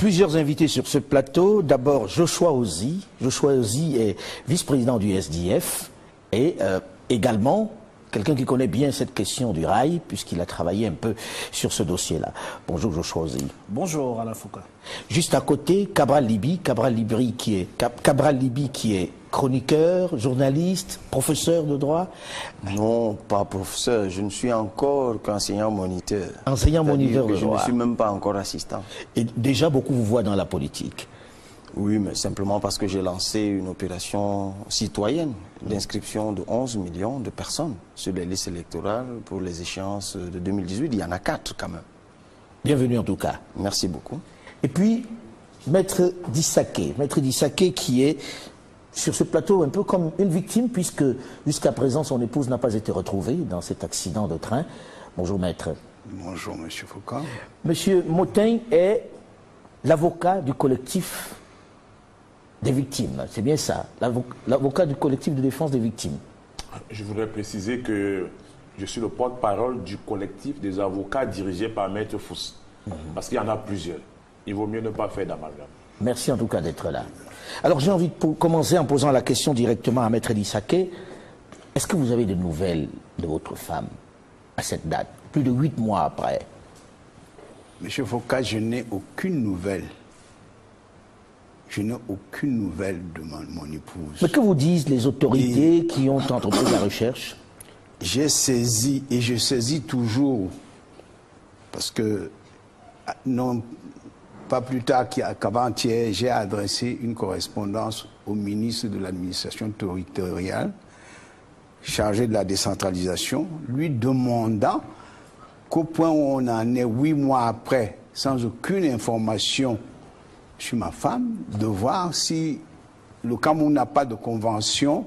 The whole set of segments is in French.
Plusieurs invités sur ce plateau. D'abord, Joshua Ozi. Joshua Ozi est vice-président du SDF et également quelqu'un qui connaît bien cette question du rail, puisqu'il a travaillé un peu sur ce dossier-là. Bonjour Joshua Ozi. Bonjour Alain Foucault. Juste à côté, Cabral Libi qui est chroniqueur, journaliste, professeur de droit. Non, pas professeur, je ne suis encore qu'enseignant moniteur. Enseignant moniteur de droit. Je ne suis même pas encore assistant. Et déjà beaucoup vous voient dans la politique. Oui, mais simplement parce que j'ai lancé une opération citoyenne d'inscription de 11 millions de personnes sur les listes électorales pour les échéances de 2018. Il y en a 4 quand même. Bienvenue en tout cas. Merci beaucoup. Et puis, Maître Dissaké qui est sur ce plateau un peu comme une victime, puisque jusqu'à présent son épouse n'a pas été retrouvée dans cet accident de train. Bonjour Maître. Bonjour Monsieur Foucault. Monsieur Motin est l'avocat du collectif des victimes, c'est bien ça, l'avocat du collectif de défense des victimes. Je voudrais préciser que je suis le porte-parole du collectif des avocats dirigé par Maître Fous. Parce qu'il y en a plusieurs. Il vaut mieux ne pas faire d'amalgame. Merci en tout cas d'être là. Alors j'ai envie de commencer en posant la question directement à Maître Dissaké. Est-ce que vous avez des nouvelles de votre femme à cette date, plus de 8 mois après? Monsieur Foucault, je n'ai aucune nouvelle. Je n'ai aucune nouvelle de mon épouse. Mais que vous disent les autorités qui ont entrepris la recherche? J'ai saisi, et je saisis toujours, parce que, non, pas plus tard qu'avant-hier, j'ai adressé une correspondance au ministre de l'administration territoriale, chargé de la décentralisation, lui demandant qu'au point où on en est 8 mois après, sans aucune information sur ma femme, de voir si le Cameroun n'a pas de convention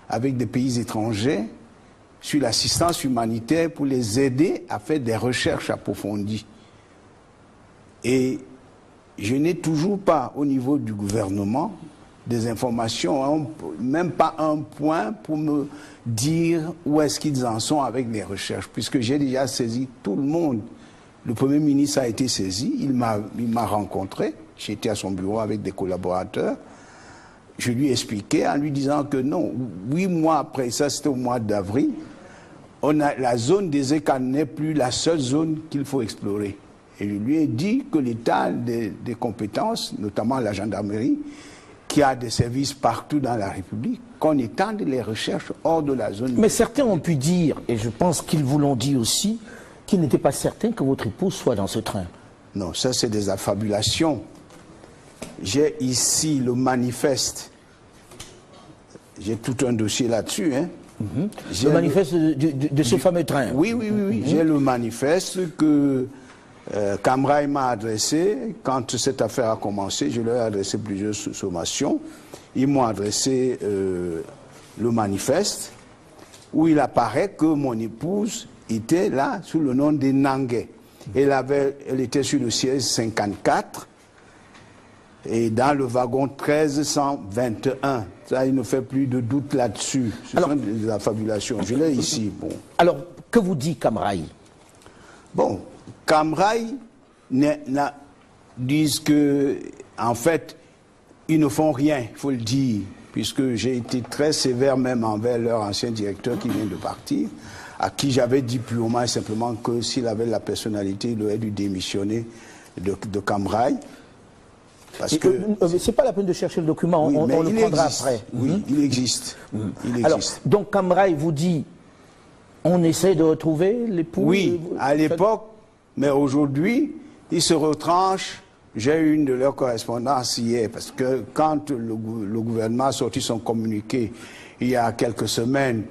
avec des pays étrangers sur l'assistance humanitaire pour les aider à faire des recherches approfondies. Et je n'ai toujours pas, au niveau du gouvernement, des informations, même pas un point pour me dire où est-ce qu'ils en sont avec les recherches, puisque j'ai déjà saisi tout le monde. Le Premier ministre a été saisi, il m'a rencontré, j'étais à son bureau avec des collaborateurs, je lui ai expliqué en lui disant que non, 8 mois après, ça c'était au mois d'avril, la zone des ECA n'est plus la seule zone qu'il faut explorer. Et je lui ai dit que l'état des compétences, notamment la gendarmerie, qui a des services partout dans la République, qu'on étende les recherches hors de la zone. Mais certains ont pu dire, et je pense qu'ils vous l'ont dit aussi, qu'il n'était pas certain que votre épouse soit dans ce train. Non, ça c'est des affabulations. J'ai ici le manifeste. J'ai tout un dossier là-dessus. Hein. Le manifeste de ce fameux train. Oui. J'ai le manifeste que Camrail m'a adressé. Quand cette affaire a commencé, je leur ai adressé plusieurs sommations. Ils m'ont adressé le manifeste où il apparaît que mon épouse était là sous le nom de Nangué. Elle était sur le siège 54 et dans le wagon 1321. Ça, il ne fait plus de doute là-dessus. Ce sont des affabulations. Je l'ai ici. Bon. Alors, que vous dit Camrail? Bon, Camrail disent que, en fait, ils ne font rien, il faut le dire, puisque j'ai été très sévère même envers leur ancien directeur qui vient de partir, à qui j'avais dit purement et simplement que s'il avait la personnalité, il aurait dû démissionner de Camrail. Parce que c'est pas la peine de chercher le document, oui, on le prendra existe. après. Oui, il existe. Il Alors, existe. donc Camrail vous dit, on essaie de retrouver l'époux? Oui, à l'époque, mais aujourd'hui, ils se retranchent. J'ai eu une de leurs correspondances hier, parce que quand le gouvernement a sorti son communiqué il y a quelques semaines,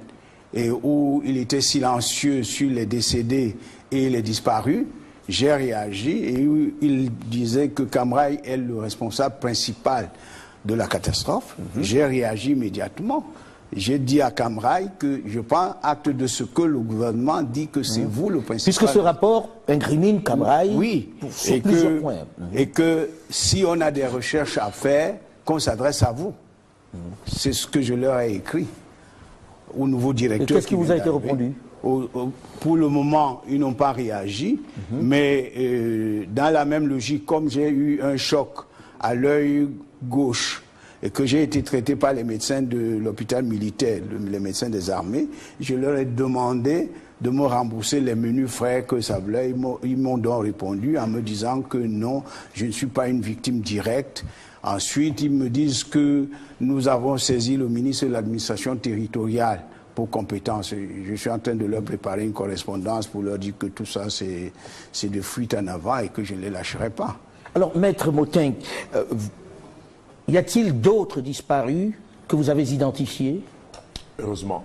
et où il était silencieux sur les décédés et les disparus, j'ai réagi et il disait que Camrail est le responsable principal de la catastrophe. J'ai réagi immédiatement. J'ai dit à Camrail que je prends acte de ce que le gouvernement dit que c'est vous le principal. Puisque ce rapport incrimine Camrail sur plusieurs points. Et que si on a des recherches à faire, qu'on s'adresse à vous. C'est ce que je leur ai écrit au nouveau directeur. Et qu'est-ce qui vous a été répondu? Pour le moment, ils n'ont pas réagi, mais dans la même logique, comme j'ai eu un choc à l'œil gauche et que j'ai été traité par les médecins de l'hôpital militaire, les médecins des armées, je leur ai demandé de me rembourser les menus frais que ça voulait. Ils m'ont donc répondu en me disant que non, je ne suis pas une victime directe. Ensuite, ils me disent que nous avons saisi le ministre de l'administration territoriale pour compétence. Je suis en train de leur préparer une correspondance pour leur dire que tout ça, c'est de fuite en avant et que je ne les lâcherai pas. Alors, Maître Motin, y a-t-il d'autres disparus que vous avez identifiés? Heureusement.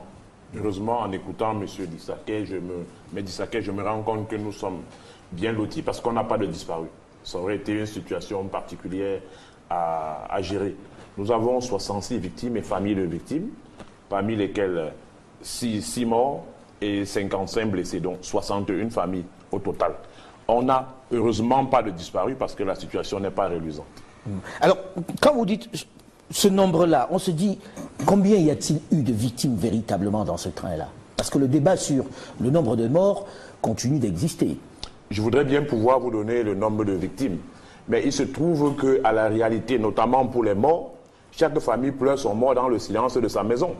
Heureusement, en écoutant M. Dissaquet, je me rends compte que nous sommes bien lotis parce qu'on n'a pas de disparus. Ça aurait été une situation particulière à gérer. Nous avons 66 victimes et familles de victimes, parmi lesquelles 6 morts et 55 blessés, donc 61 familles au total. On n'a heureusement pas de disparus parce que la situation n'est pas reluisante. Alors, quand vous dites ce nombre-là, on se dit combien y a-t-il eu de victimes véritablement dans ce train-là? Parce que le débat sur le nombre de morts continue d'exister. Je voudrais bien pouvoir vous donner le nombre de victimes, mais il se trouve qu'à la réalité, notamment pour les morts, chaque famille pleure son mort dans le silence de sa maison.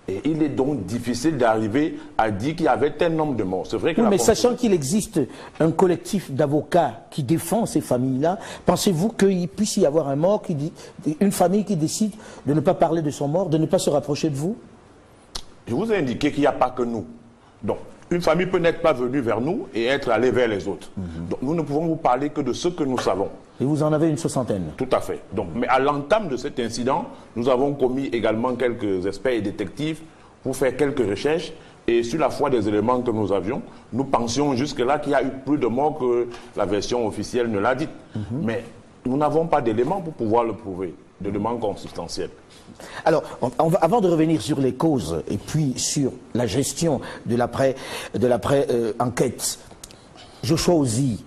Et il est donc difficile d'arriver à dire qu'il y avait tel nombre de morts. C'est vrai que mais sachant qu'il existe un collectif d'avocats qui défend ces familles-là, pensez-vous qu'il puisse y avoir un mort, une famille qui décide de ne pas parler de son mort, de ne pas se rapprocher de vous? Je vous ai indiqué qu'il n'y a pas que nous. Donc, une famille peut n'être pas venue vers nous et être allée vers les autres. Donc, nous ne pouvons vous parler que de ce que nous savons. Et vous en avez une 60aine? Tout à fait. Donc, mais à l'entame de cet incident, nous avons commis également quelques experts et détectives pour faire quelques recherches. Et sur la foi des éléments que nous avions, nous pensions jusque-là qu'il y a eu plus de morts que la version officielle ne l'a dit. Mais nous n'avons pas d'éléments pour pouvoir le prouver, d'éléments consubstantiels. Alors, avant de revenir sur les causes et puis sur la gestion de l'après-enquête, Joshua Ozi,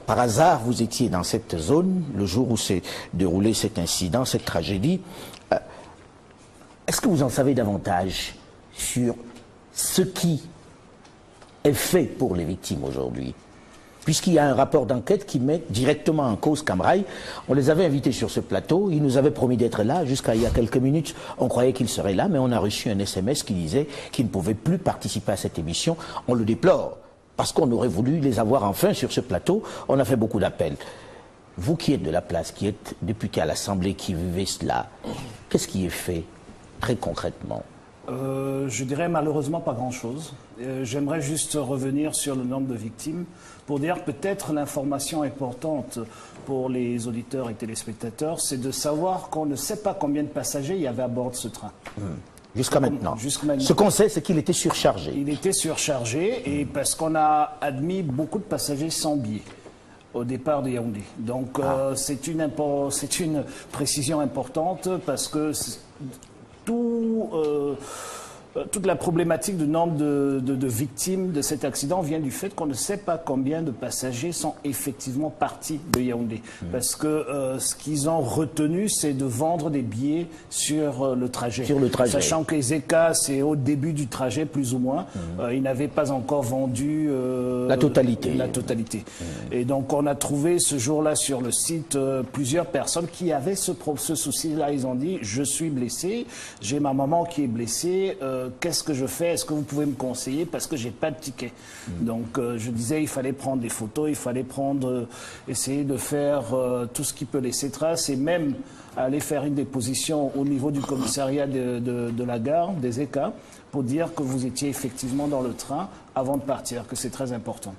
par hasard, vous étiez dans cette zone le jour où s'est déroulé cet incident, cette tragédie. Est-ce que vous en savez davantage sur ce qui est fait pour les victimes aujourd'hui? Puisqu'il y a un rapport d'enquête qui met directement en cause Cam Rai. On les avait invités sur ce plateau, ils nous avaient promis d'être là. Jusqu'à il y a quelques minutes, on croyait qu'ils seraient là, mais on a reçu un SMS qui disait qu'ils ne pouvaient plus participer à cette émission. On le déplore, parce qu'on aurait voulu les avoir enfin sur ce plateau. On a fait beaucoup d'appels. Vous qui êtes de la place, qui êtes député à l'Assemblée, qui vivez cela, qu'est-ce qui est fait très concrètement? Je dirais malheureusement pas grand-chose. J'aimerais juste revenir sur le nombre de victimes pour dire peut-être l'information importante pour les auditeurs et téléspectateurs, c'est de savoir qu'on ne sait pas combien de passagers il y avait à bord de ce train. Jusqu'à maintenant. Ce qu'on sait, c'est qu'il était surchargé. Il était surchargé et parce qu'on a admis beaucoup de passagers sans billets au départ de Yaoundé. Donc c'est une précision importante parce que toute la problématique du nombre de victimes de cet accident vient du fait qu'on ne sait pas combien de passagers sont effectivement partis de Yaoundé. Parce que ce qu'ils ont retenu, c'est de vendre des billets sur le trajet. Sachant que les ECA, c'est au début du trajet, plus ou moins. Ils n'avaient pas encore vendu la totalité. Et donc on a trouvé ce jour-là sur le site plusieurs personnes qui avaient ce souci-là. Ils ont dit, je suis blessé, j'ai ma maman qui est blessée, qu'est-ce que je fais? Est-ce que vous pouvez me conseiller? Parce que j'ai pas de ticket. Donc je disais, il fallait prendre des photos, il fallait essayer de faire tout ce qui peut laisser trace et même aller faire une déposition au niveau du commissariat de la gare, des ECA, pour dire que vous étiez effectivement dans le train avant de partir, que c'est très important.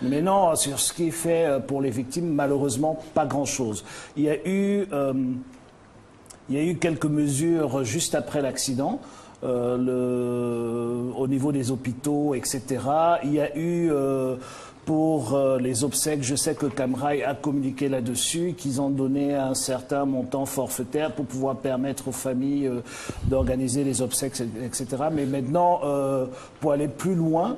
Mais non, sur ce qui est fait pour les victimes, malheureusement, pas grand-chose. Il y a eu quelques mesures juste après l'accident. Au niveau des hôpitaux, etc. Il y a eu, pour les obsèques, je sais que Cam Rai a communiqué là-dessus, qu'ils ont donné un certain montant forfaitaire pour pouvoir permettre aux familles d'organiser les obsèques, etc. Mais maintenant, pour aller plus loin,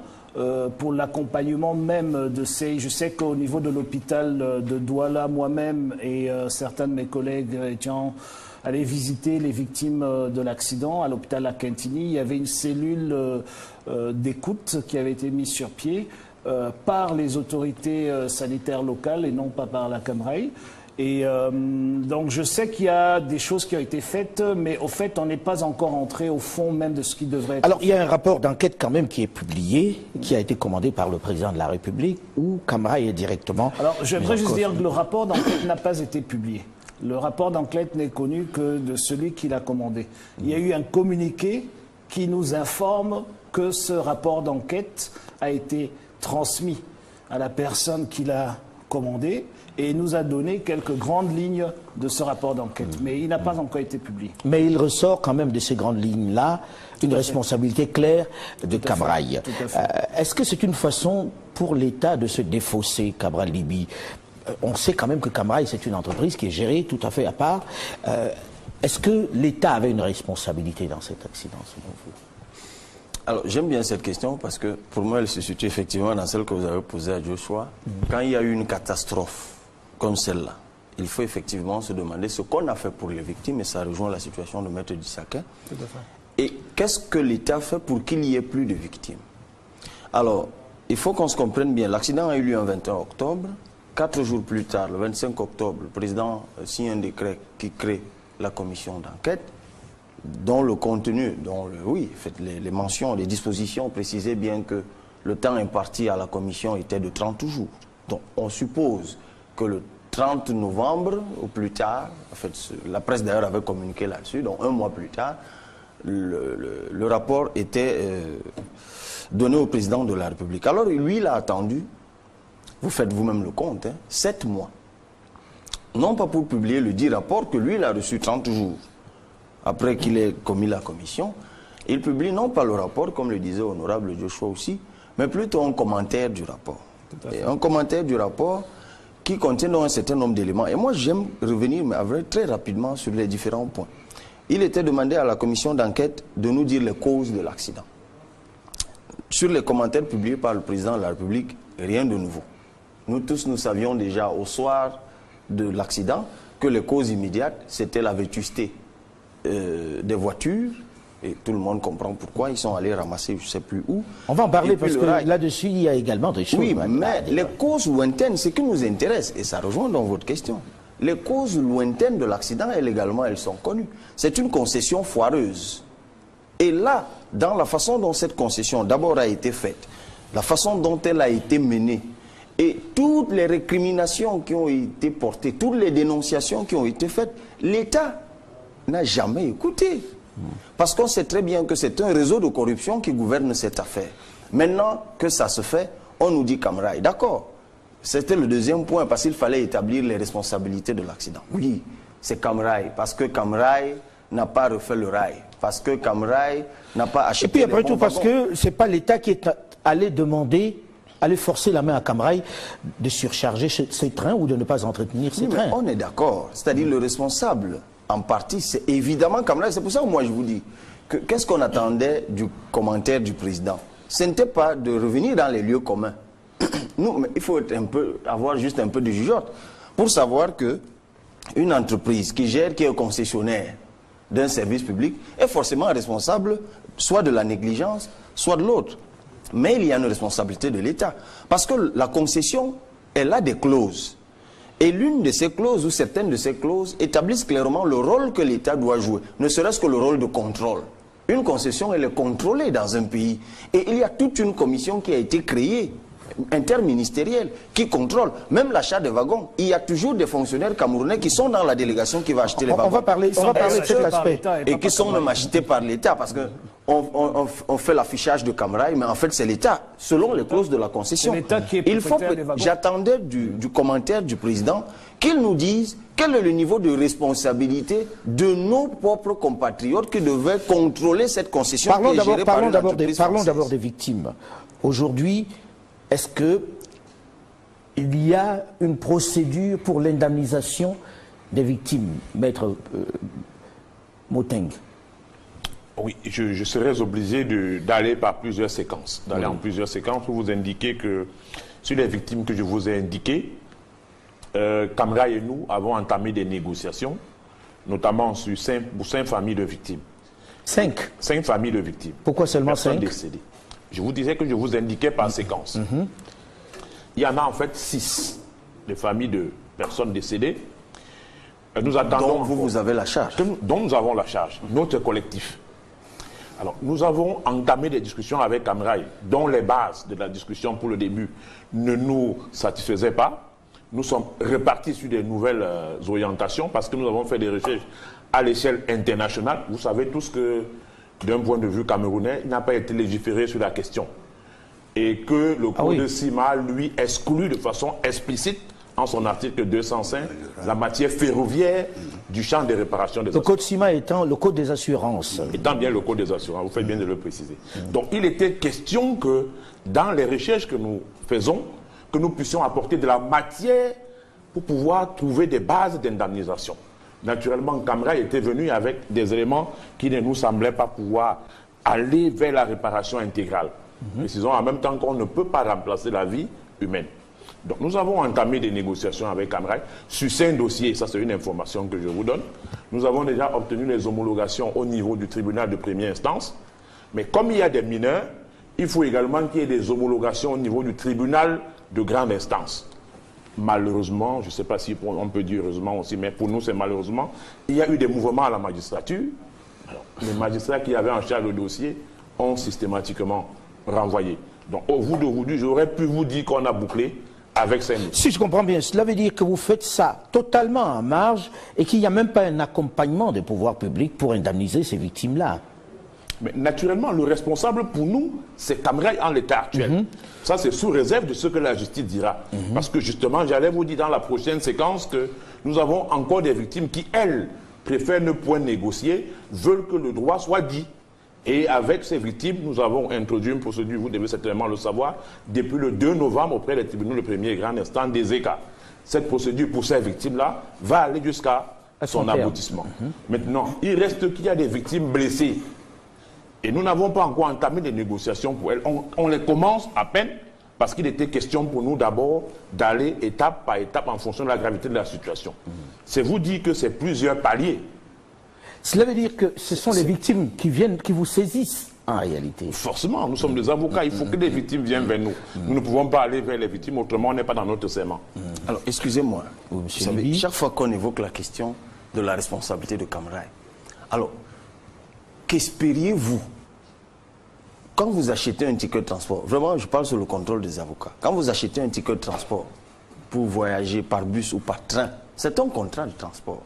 pour l'accompagnement même de ces... Je sais qu'au niveau de l'hôpital de Douala, moi-même et certains de mes collègues étant allés visiter les victimes de l'accident à l'hôpital à Quintini, il y avait une cellule d'écoute qui avait été mise sur pied par les autorités sanitaires locales et non pas par la Camraï. Et donc je sais qu'il y a des choses qui ont été faites, mais au fait on n'est pas encore entré au fond même de ce qui devrait être. Alors il y a un rapport d'enquête quand même qui est publié, qui a été commandé par le président de la République, où Camraï est directement... Alors j'aimerais juste dire que le rapport d'enquête n'a pas été publié. Le rapport d'enquête n'est connu que de celui qui l'a commandé. Il y a eu un communiqué qui nous informe que ce rapport d'enquête a été transmis à la personne qui l'a commandé et nous a donné quelques grandes lignes de ce rapport d'enquête. Mais il n'a pas encore été publié. Mais il ressort quand même de ces grandes lignes-là une responsabilité claire de Camraï. Est-ce que c'est une façon pour l'État de se défausser, Cabral Libye? On sait quand même que Camraï, c'est une entreprise qui est gérée tout à fait à part. Est-ce que l'État avait une responsabilité dans cet accident, selon vous? Alors, j'aime bien cette question parce que pour moi, elle se situe effectivement dans celle que vous avez posée à Joshua. Quand il y a eu une catastrophe comme celle-là, il faut effectivement se demander ce qu'on a fait pour les victimes, et ça rejoint la situation de Maître Dissaké. Et qu'est-ce que l'État fait pour qu'il n'y ait plus de victimes? Alors, il faut qu'on se comprenne bien. L'accident a eu lieu le 21 octobre. 4 jours plus tard, le 25 octobre, le président signe un décret qui crée la commission d'enquête, dont le contenu, les mentions, les dispositions précisaient bien que le temps imparti à la commission était de 30 jours. Donc on suppose que le 30 novembre ou plus tard, en fait, la presse d'ailleurs avait communiqué là-dessus, donc un mois plus tard, le rapport était donné au président de la République. Alors lui, il a attendu, vous faites vous-même le compte, 7 mois. Non pas pour publier le dit rapport que lui, il a reçu 30 jours. Après qu'il ait commis la commission, il publie non pas le rapport, comme le disait honorable Joshua aussi, mais plutôt un commentaire du rapport. Et un commentaire du rapport qui contient donc un certain nombre d'éléments. Et moi, j'aime revenir très rapidement sur les différents points. Il était demandé à la commission d'enquête de nous dire les causes de l'accident. Sur les commentaires publiés par le président de la République, rien de nouveau. Nous tous, nous savions déjà au soir de l'accident que les causes immédiates, c'était la vétusté des voitures, et tout le monde comprend pourquoi ils sont allés ramasser je ne sais plus où. On va en parler parce que là-dessus, il y a également des choses. Oui, mais les causes lointaines, c'est ce qui nous intéresse, et ça rejoint dans votre question. Les causes lointaines de l'accident, elles sont connues. C'est une concession foireuse. Et là, dans la façon dont cette concession d'abord a été faite, la façon dont elle a été menée, et toutes les récriminations qui ont été portées, toutes les dénonciations qui ont été faites, l'État n'a jamais écouté. Parce qu'on sait très bien que c'est un réseau de corruption qui gouverne cette affaire. Maintenant que ça se fait, on nous dit Camraï. D'accord. C'était le deuxième point, parce qu'il fallait établir les responsabilités de l'accident. Oui, c'est Camraï, parce que Camraï n'a pas refait le rail. Parce que Camraï n'a pas acheté. Et puis après tout, parce wagons. que c'est pas l'État qui est allé forcer la main à Camraï de surcharger ses trains ou de ne pas entretenir ses trains. On est d'accord. C'est-à-dire le responsable, en partie, c'est évidemment Camraï. C'est pour ça que moi je vous dis, qu'est-ce qu'on attendait du commentaire du président? Ce n'était pas de revenir dans les lieux communs. Nous, mais il faut avoir juste un peu de jugeote pour savoir que une entreprise qui est concessionnaire d'un service public est forcément responsable soit de la négligence, soit de l'autre. Mais il y a une responsabilité de l'État. Parce que la concession, elle a des clauses. Et l'une de ces clauses, ou certaines de ces clauses, établissent clairement le rôle que l'État doit jouer, ne serait-ce que le rôle de contrôle. Une concession, elle est contrôlée dans un pays. Et il y a toute une commission qui a été créée, interministérielle, qui contrôle même l'achat des wagons. Il y a toujours des fonctionnaires camerounais qui sont dans la délégation qui va acheter les wagons. On va parler de cet aspect. Et qui sont même achetés par l'État, parce que on fait l'affichage de Camraï, mais en fait c'est l'État, selon les clauses de la concession. C'est l'État qui est propriétaire des wagons. J'attendais du commentaire du président qu'il nous dise quel est le niveau de responsabilité de nos propres compatriotes qui devaient contrôler cette concession. Parlons d'abord des victimes. Aujourd'hui, est-ce qu'il y a une procédure pour l'indemnisation des victimes, Maître Moteng? Oui, je serais obligé d'aller par plusieurs séquences, en plusieurs séquences pour vous indiquer que sur les victimes que je vous ai indiquées, Camra et nous avons entamé des négociations, notamment sur 5 familles de victimes. 5 familles de victimes. Pourquoi seulement 5 décédées. Je vous disais que je vous indiquais par séquence. Il y en a en fait 6, les familles de personnes décédées. Nous attendons. Donc vous avez la charge. Dont nous avons la charge, notre collectif. Alors, nous avons entamé des discussions avec Camraï, dont les bases de la discussion pour le début ne nous satisfaisaient pas. Nous sommes repartis sur des nouvelles orientations parce que nous avons fait des recherches à l'échelle internationale. Vous savez tous que, d'un point de vue camerounais, il n'a pas été légiféré sur la question. Et que le code de CIMA, lui, exclut de façon explicite, en son article 205, la matière ferroviaire du champ des réparations des assurances. Le code CIMA étant le code des assurances. Étant bien le code des assurances, vous faites bien de le préciser. Donc il était question que, dans les recherches que nous faisons, que nous puissions apporter de la matière pour pouvoir trouver des bases d'indemnisation. Naturellement, Camra était venu avec des éléments qui ne nous semblaient pas pouvoir aller vers la réparation intégrale. Précisons en même temps qu'on ne peut pas remplacer la vie humaine. Donc nous avons entamé des négociations avec Camraï sur 5 dossiers, ça c'est une information que je vous donne. Nous avons déjà obtenu les homologations au niveau du tribunal de première instance, mais comme il y a des mineurs, il faut également qu'il y ait des homologations au niveau du tribunal de grande instance. Malheureusement, je ne sais pas si on peut dire heureusement aussi, mais pour nous c'est malheureusement, il y a eu des mouvements à la magistrature. Alors, les magistrats qui avaient en charge le dossier ont systématiquement renvoyé. Donc au bout d'aujourd'hui, j'aurais pu vous dire qu'on a bouclé avec 5 000. Si je comprends bien, cela veut dire que vous faites ça totalement en marge et qu'il n'y a même pas un accompagnement des pouvoirs publics pour indemniser ces victimes-là. Mais naturellement, le responsable pour nous, c'est Camraï en l'état actuel. Ça, c'est sous réserve de ce que la justice dira. Parce que justement, j'allais vous dire dans la prochaine séquence que nous avons encore des victimes qui, elles, préfèrent ne point négocier, veulent que le droit soit dit. Et avec ces victimes, nous avons introduit une procédure, vous devez certainement le savoir, depuis le 2 novembre auprès des tribunaux de premier grand instant des ECA. Cette procédure pour ces victimes-là va aller jusqu'à son aboutissement. Maintenant, il reste qu'il y a des victimes blessées. Et nous n'avons pas encore entamé des négociations pour elles. On les commence à peine parce qu'il était question pour nous d'abord d'aller étape par étape en fonction de la gravité de la situation. C'est vous dire que c'est plusieurs paliers. Cela veut dire que ce sont les victimes qui viennent, qui vous saisissent en réalité. Forcément, nous sommes des avocats, il faut que les victimes viennent vers nous. Nous ne pouvons pas aller vers les victimes, autrement on n'est pas dans notre serment. Alors, excusez-moi, Oui, vous monsieur savez, Lévy. chaque fois qu'on évoque la question de la responsabilité de Camraï, alors, qu'espériez-vous quand vous achetez un ticket de transport? Vraiment, je parle sur le contrôle des avocats. Quand vous achetez un ticket de transport pour voyager par bus ou par train, c'est un contrat de transport.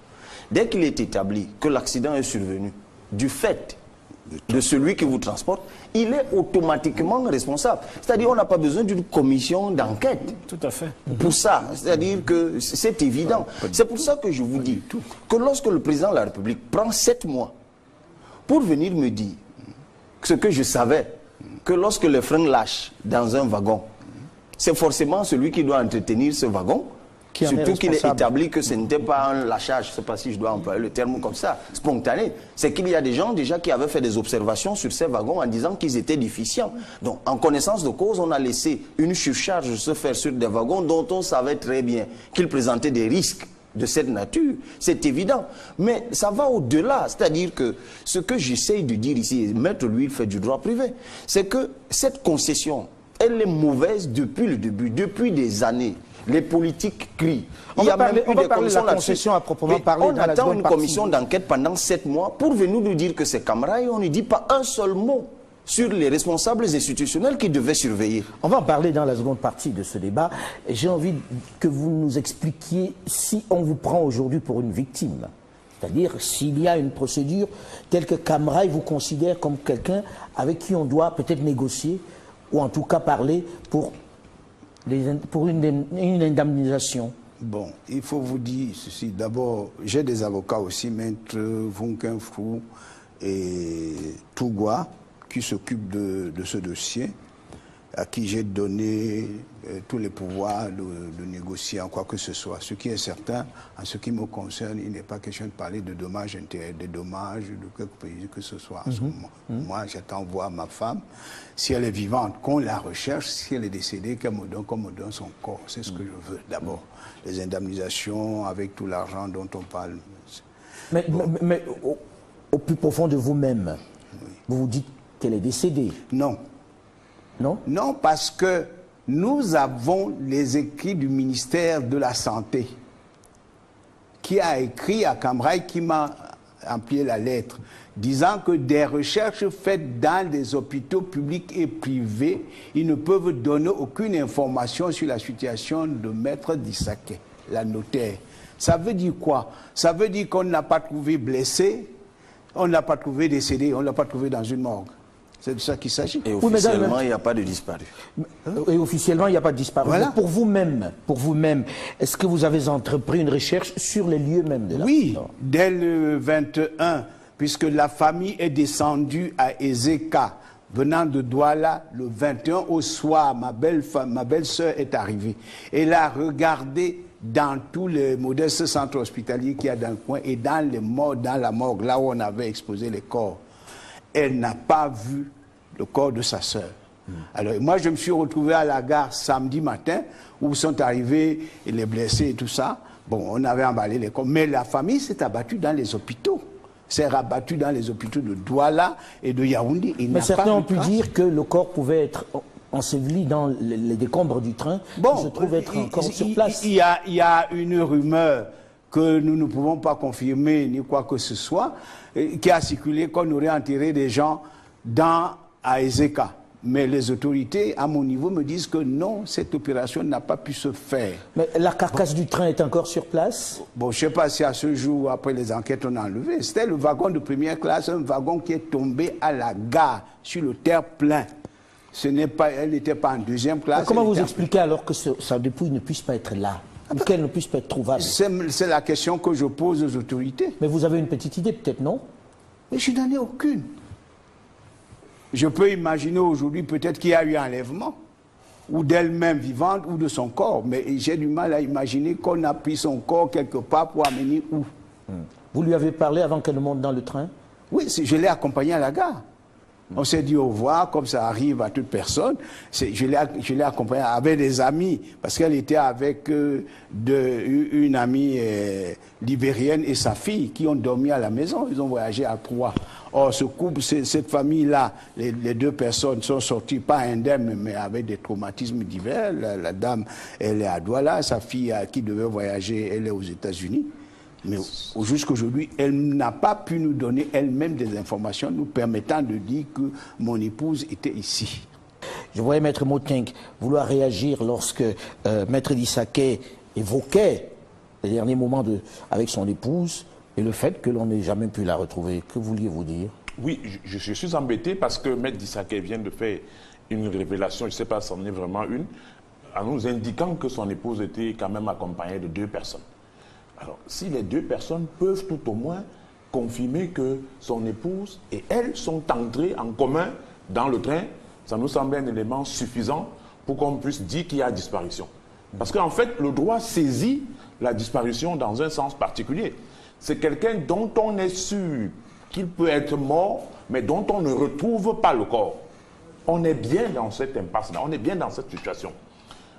Dès qu'il est établi que l'accident est survenu du fait de celui qui vous transporte, il est automatiquement responsable. C'est-à-dire qu'on n'a pas besoin d'une commission d'enquête. Tout à fait. Pour ça, c'est-à-dire que c'est évident. C'est pour ça que je vous dis que lorsque le président de la République prend 7 mois pour venir me dire ce que je savais, que lorsque les freins lâchent dans un wagon, c'est forcément celui qui doit entretenir ce wagon, surtout qu'il est établi que ce n'était pas un lâchage, je ne sais pas si je dois employer le terme comme ça, spontané. C'est qu'il y a des gens déjà qui avaient fait des observations sur ces wagons en disant qu'ils étaient déficients. Donc, en connaissance de cause, on a laissé une surcharge se faire sur des wagons dont on savait très bien qu'ils présentaient des risques de cette nature. C'est évident. Mais ça va au-delà. C'est-à-dire que ce que j'essaye de dire ici, et Maître lui, il fait du droit privé, c'est que cette concession, elle est mauvaise depuis le début, depuis des années. Les politiques crient. On va parler de la concession à proprement parler. On attend une commission d'enquête pendant 7 mois pour venir nous dire que c'est Camraï et on ne dit pas un seul mot sur les responsables institutionnels qui devaient surveiller. On va en parler dans la seconde partie de ce débat. J'ai envie que vous nous expliquiez si on vous prend aujourd'hui pour une victime. C'est-à-dire s'il y a une procédure telle que Camraï vous considère comme quelqu'un avec qui on doit peut-être négocier ou en tout cas parler pour une indemnisation. Bon, il faut vous dire ceci. D'abord, j'ai des avocats aussi, Maître Vunkenfou et Tougoua, qui s'occupent de ce dossier. à qui j'ai donné tous les pouvoirs de négocier en quoi que ce soit. Ce qui est certain, en ce qui me concerne, il n'est pas question de parler de dommages intérêts, de dommages de quelque pays que ce soit en ce moment. Moi, j'attends voir ma femme, si elle est vivante, qu'on la recherche, si elle est décédée, qu'on me donne son corps. C'est ce que je veux d'abord. Les indemnisations avec tout l'argent dont on parle. Mais au plus profond de vous-même, vous vous dites qu'elle est décédée. Non. Non? Non, parce que nous avons les écrits du ministère de la Santé qui a écrit à Cambrai, qui m'a amplié la lettre, disant que des recherches faites dans des hôpitaux publics et privés, ils ne peuvent donner aucune information sur la situation de Maître Dissaké, la notaire. Ça veut dire quoi? Ça veut dire qu'on n'a pas trouvé blessé, on ne l'a pas trouvé décédé, on ne l'a pas trouvé dans une morgue. C'est de ça qu'il s'agit. Et officiellement, il n'y a pas de disparu. Et officiellement, il n'y a pas de disparu. Voilà. Mais pour vous-même, est-ce que vous avez entrepris une recherche sur les lieux même de la mort? Dès le 21, puisque la famille est descendue à Ezeka, venant de Douala, le 21 au soir, ma belle-sœur est arrivée. Elle a regardé dans tous les modestes centres hospitaliers qu'il y a dans le coin et dans la morgue, là où on avait exposé les corps. Elle n'a pas vu le corps de sa sœur. Alors, moi, je me suis retrouvé à la gare samedi matin, où sont arrivés les blessés et tout ça. Bon, on avait emballé les corps. Mais la famille s'est abattue dans les hôpitaux. S'est rabattue dans les hôpitaux de Douala et de Yaoundé. Mais certains ont pu dire que le corps pouvait être enseveli dans les décombres du train, qui se trouve être encore sur place. Il y a une rumeur que nous ne pouvons pas confirmer ni quoi que ce soit, qui a circulé qu'on aurait enterré des gens à Ezeka. Mais les autorités, à mon niveau, me disent que non, cette opération n'a pas pu se faire. Mais la carcasse du train est encore sur place? Bon, je ne sais pas si à ce jour, après les enquêtes, on a enlevé. C'était le wagon de première classe, un wagon qui est tombé à la gare, sur le terre-plein. Elle n'était pas en deuxième classe. Mais comment vous expliquez alors que sa dépouille ne puisse pas être là, ou qu'elle ne puisse pas être trouvable? C'est la question que je pose aux autorités. Mais vous avez une petite idée, peut-être, non? Mais je n'en ai aucune. Je peux imaginer aujourd'hui peut-être qu'il y a eu enlèvement, ou d'elle-même vivante, ou de son corps. Mais j'ai du mal à imaginer qu'on a pris son corps quelque part pour amener où. Vous lui avez parlé avant qu'elle monte dans le train? Oui, je l'ai accompagnée à la gare. On s'est dit au revoir, comme ça arrive à toute personne. Je l'ai accompagnée avec des amis, parce qu'elle était avec une amie libérienne et sa fille, qui ont dormi à la maison. Ils ont voyagé à Troyes. Or, ce couple, cette famille-là, les deux personnes sont sorties, pas indemnes, mais avec des traumatismes divers. La dame, elle est à Douala, sa fille qui devait voyager, elle est aux États-Unis. Mais jusqu'aujourd'hui, elle n'a pas pu nous donner elle-même des informations nous permettant de dire que mon épouse était ici. Je voyais Maître Moteng vouloir réagir lorsque Maître Dissaké évoquait les derniers moments avec son épouse et le fait que l'on n'ait jamais pu la retrouver. Que vouliez-vous dire? Oui, je suis embêté parce que Maître Dissaké vient de faire une révélation, je ne sais pas si c'en est vraiment une, en nous indiquant que son épouse était quand même accompagnée de 2 personnes. Alors, si les 2 personnes peuvent tout au moins confirmer que son épouse et elle sont entrées en commun dans le train, ça nous semble un élément suffisant pour qu'on puisse dire qu'il y a disparition. Parce qu'en fait, le droit saisit la disparition dans un sens particulier. C'est quelqu'un dont on est sûr qu'il peut être mort, mais dont on ne retrouve pas le corps. On est bien dans cette impasse-là, on est bien dans cette situation.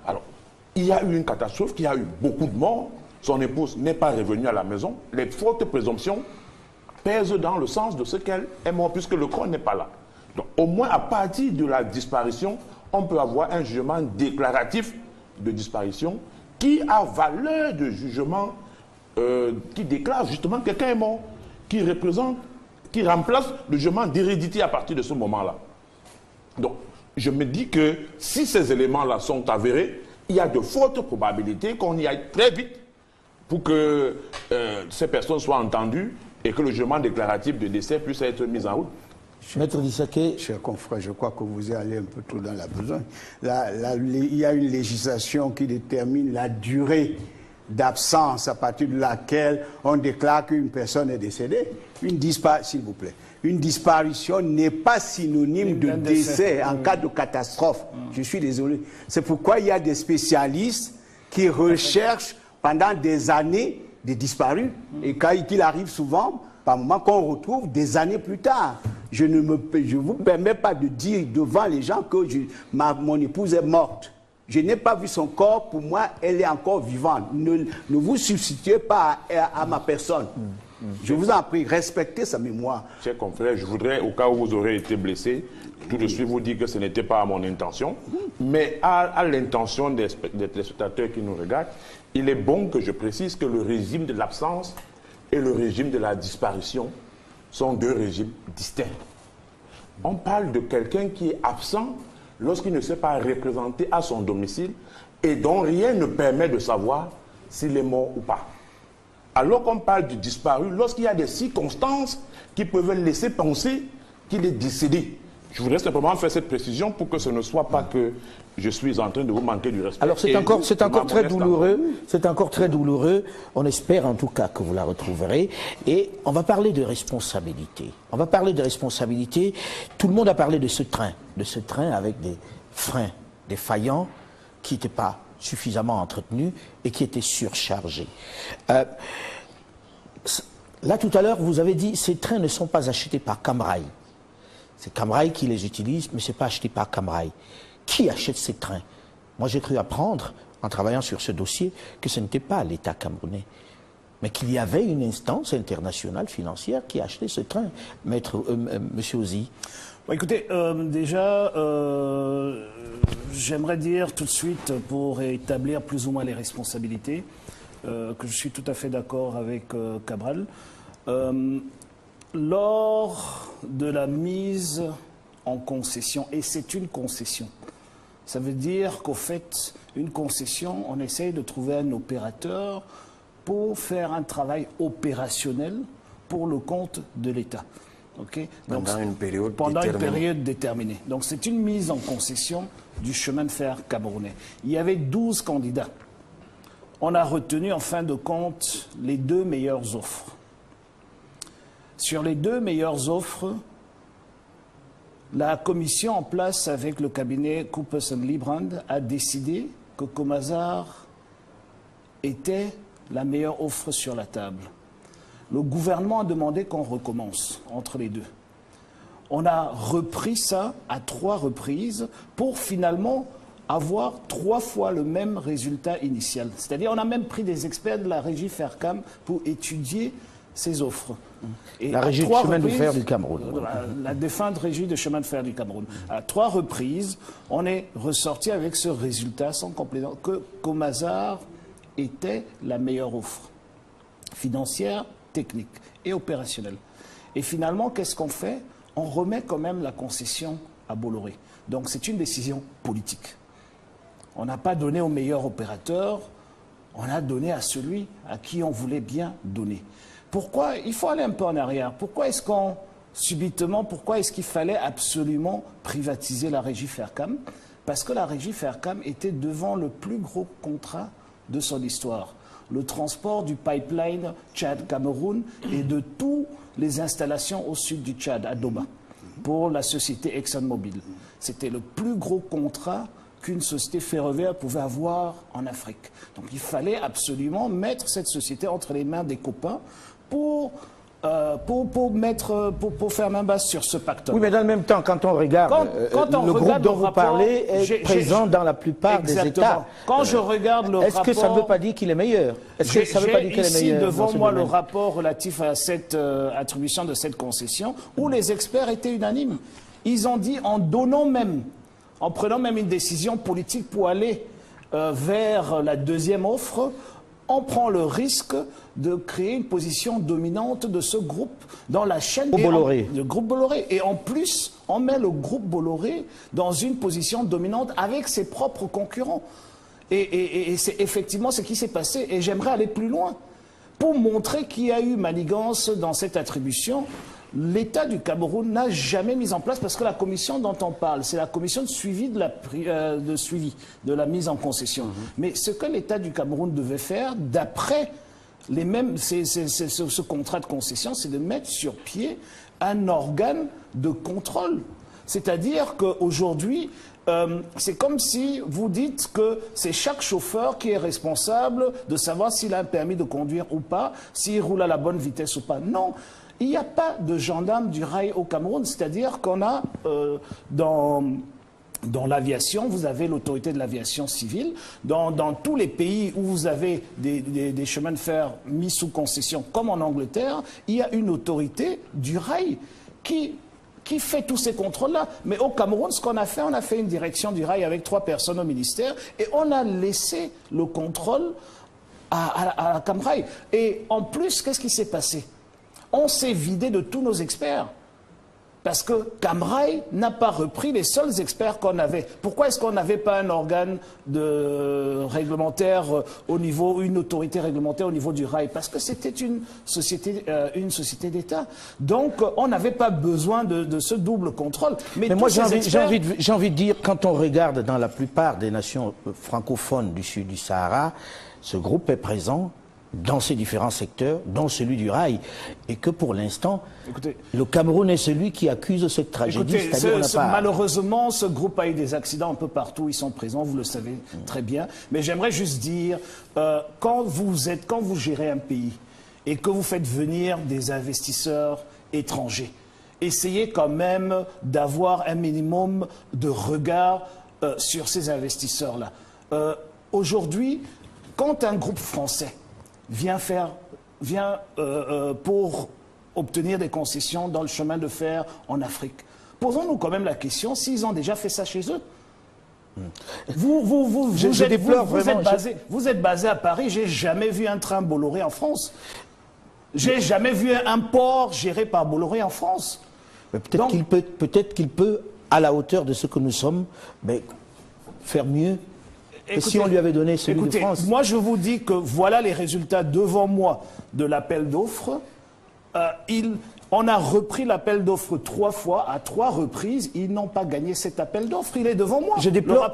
Alors, il y a eu une catastrophe, il y a eu beaucoup de morts. Son épouse n'est pas revenue à la maison. Les fortes présomptions pèsent dans le sens de ce qu'elle est morte, puisque le corps n'est pas là. Donc, au moins, à partir de la disparition, on peut avoir un jugement déclaratif de disparition qui a valeur de jugement, qui déclare justement quelqu'un est mort, qui remplace le jugement d'hérédité à partir de ce moment-là. Donc, je me dis que si ces éléments-là sont avérés, il y a de fortes probabilités qu'on y aille très vite pour que ces personnes soient entendues et que le jugement déclaratif de décès puisse être mis en route. Maître Dissaké. Cher confrère, je crois que vous allez un peu trop dans la besogne. Il y a une législation qui détermine la durée d'absence à partir de laquelle on déclare qu'une personne est décédée. S'il vous plaît. Une disparition n'est pas synonyme de décès en cas de catastrophe. Je suis désolé. C'est pourquoi il y a des spécialistes qui recherchent pendant des années des disparus. Et quand il arrive souvent, par moment, qu'on retrouve des années plus tard. Je ne vous permets pas de dire devant les gens que mon épouse est morte. Je n'ai pas vu son corps. Pour moi, elle est encore vivante. Ne vous substituez pas à ma personne. Je vous en prie, respectez sa mémoire. Chers confrères, je voudrais, au cas où vous aurez été blessé, tout de suite vous dire que ce n'était pas à mon intention, mais à l'intention des spectateurs qui nous regardent, il est bon que je précise que le régime de l'absence et le régime de la disparition sont deux régimes distincts. On parle de quelqu'un qui est absent lorsqu'il ne s'est pas représenté à son domicile et dont rien ne permet de savoir s'il est mort ou pas. Alors qu'on parle du disparu, lorsqu'il y a des circonstances qui peuvent laisser penser qu'il est décédé. Je voudrais simplement faire cette précision pour que ce ne soit pas que je suis en train de vous manquer du respect. Alors c'est encore très douloureux. C'est encore très douloureux. On espère en tout cas que vous la retrouverez. Et on va parler de responsabilité. On va parler de responsabilité. Tout le monde a parlé de ce train avec des freins défaillants qui n'étaient pas suffisamment entretenus et qui étaient surchargés. Là tout à l'heure, vous avez dit ces trains ne sont pas achetés par Camrail. C'est Camrail qui les utilise, mais ce n'est pas acheté par Camrail. Qui achète ces trains? Moi, j'ai cru apprendre, en travaillant sur ce dossier, que ce n'était pas l'État camerounais, mais qu'il y avait une instance internationale financière qui achetait ce train. Monsieur Ozi. Bon, écoutez, déjà, j'aimerais dire tout de suite, pour établir plus ou moins les responsabilités, que je suis tout à fait d'accord avec Cabral. Lors de la mise en concession, et c'est une concession, ça veut dire qu'au fait, une concession, on essaye de trouver un opérateur pour faire un travail opérationnel pour le compte de l'État. Okay? Pendant une période déterminée. Donc c'est une mise en concession du chemin de fer camerounais. Il y avait 12 candidats. On a retenu en fin de compte les 2 meilleures offres. Sur les 2 meilleures offres, la commission en place avec le cabinet Coopers & Lybrand a décidé que Comazar était la meilleure offre sur la table. Le gouvernement a demandé qu'on recommence entre les deux. On a repris ça à 3 reprises pour finalement avoir 3 fois le même résultat initial. C'est-à-dire on a même pris des experts de la régie Fercam pour étudier ces offres. Et la régie de chemin de fer du Cameroun. La défunte régie de chemin de fer du Cameroun. À 3 reprises, on est ressorti avec ce résultat sans complaisance que Comazar était la meilleure offre financière, technique et opérationnelle. Et finalement, qu'est-ce qu'on fait? On remet quand même la concession à Bolloré. Donc c'est une décision politique. On n'a pas donné au meilleur opérateur, on a donné à celui à qui on voulait bien donner. Pourquoi? Il faut aller un peu en arrière. Pourquoi est-ce qu'il fallait absolument privatiser la régie Fercam? Parce que la régie Fercam était devant le plus gros contrat de son histoire. Le transport du pipeline Tchad-Cameroun et de toutes les installations au sud du Tchad, à Doba, pour la société ExxonMobil. C'était le plus gros contrat qu'une société ferroviaire pouvait avoir en Afrique. Donc il fallait absolument mettre cette société entre les mains des copains pour faire main basse sur ce pacte. Oui, mais dans le même temps, quand on regarde, le groupe dont vous parlez est présent dans la plupart des États. Quand je regarde le rapport... Est-ce que ça ne veut pas dire qu'il est meilleur? Est-ce que ça ne veut pas dire qu'il est meilleur? Ici, devant moi, le rapport relatif à cette attribution de cette concession, où les experts étaient unanimes. Ils ont dit, en prenant même une décision politique pour aller vers la deuxième offre, on prend le risque de créer une position dominante de ce groupe dans la chaîne du groupe Bolloré. Et en plus, on met le groupe Bolloré dans une position dominante avec ses propres concurrents. Et c'est effectivement ce qui s'est passé. Et j'aimerais aller plus loin pour montrer qu'il y a eu manigance dans cette attribution. l'État du Cameroun n'a jamais mis en place, parce que la commission dont on parle, c'est la commission de suivi de la mise en concession. Mais ce que l'État du Cameroun devait faire, d'après ce contrat de concession, c'est de mettre sur pied un organe de contrôle. C'est-à-dire qu'aujourd'hui, c'est comme si vous dites que c'est chaque chauffeur qui est responsable de savoir s'il a un permis de conduire ou pas, s'il roule à la bonne vitesse ou pas. Non, il n'y a pas de gendarme du rail au Cameroun. C'est-à-dire qu'on a dans l'aviation, vous avez l'autorité de l'aviation civile. Dans tous les pays où vous avez des chemins de fer mis sous concession, comme en Angleterre, il y a une autorité du rail qui fait tous ces contrôles-là. Mais au Cameroun, ce qu'on a fait une direction du rail avec 3 personnes au ministère et on a laissé le contrôle à la Camrail. Et en plus, qu'est-ce qui s'est passé? On s'est vidé de tous nos experts. Parce que Camrail n'a pas repris les seuls experts qu'on avait. Pourquoi est-ce qu'on n'avait pas un organe réglementaire au niveau, une autorité réglementaire au niveau du rail? Parce que c'était une société d'État. Donc on n'avait pas besoin de ce double contrôle. Mais moi j'ai envie de dire, quand on regarde dans la plupart des nations francophones du sud du Sahara, ce groupe est présent dans ces différents secteurs, dont celui du rail, et que pour l'instant, le Cameroun est celui qui accuse cette tragédie. Malheureusement, ce groupe a eu des accidents un peu partout, ils sont présents, vous le savez très bien. Mais j'aimerais juste dire, quand vous gérez un pays et que vous faites venir des investisseurs étrangers, essayez quand même d'avoir un minimum de regard sur ces investisseurs-là. Aujourd'hui, quand un groupe français vient pour obtenir des concessions dans le chemin de fer en Afrique, posons-nous quand même la question s'ils ont déjà fait ça chez eux. Vous êtes basé à Paris, j'ai jamais vu un train Bolloré en France. J'ai jamais vu un port géré par Bolloré en France. Peut-être qu'il peut, à la hauteur de ce que nous sommes, faire mieux. Écoutez, si on lui avait donné celui de France. Moi je vous dis que voilà les résultats devant moi de l'appel d'offres. On a repris l'appel d'offres 3 fois, à 3 reprises. Ils n'ont pas gagné cet appel d'offres. Il est devant moi. Je déplore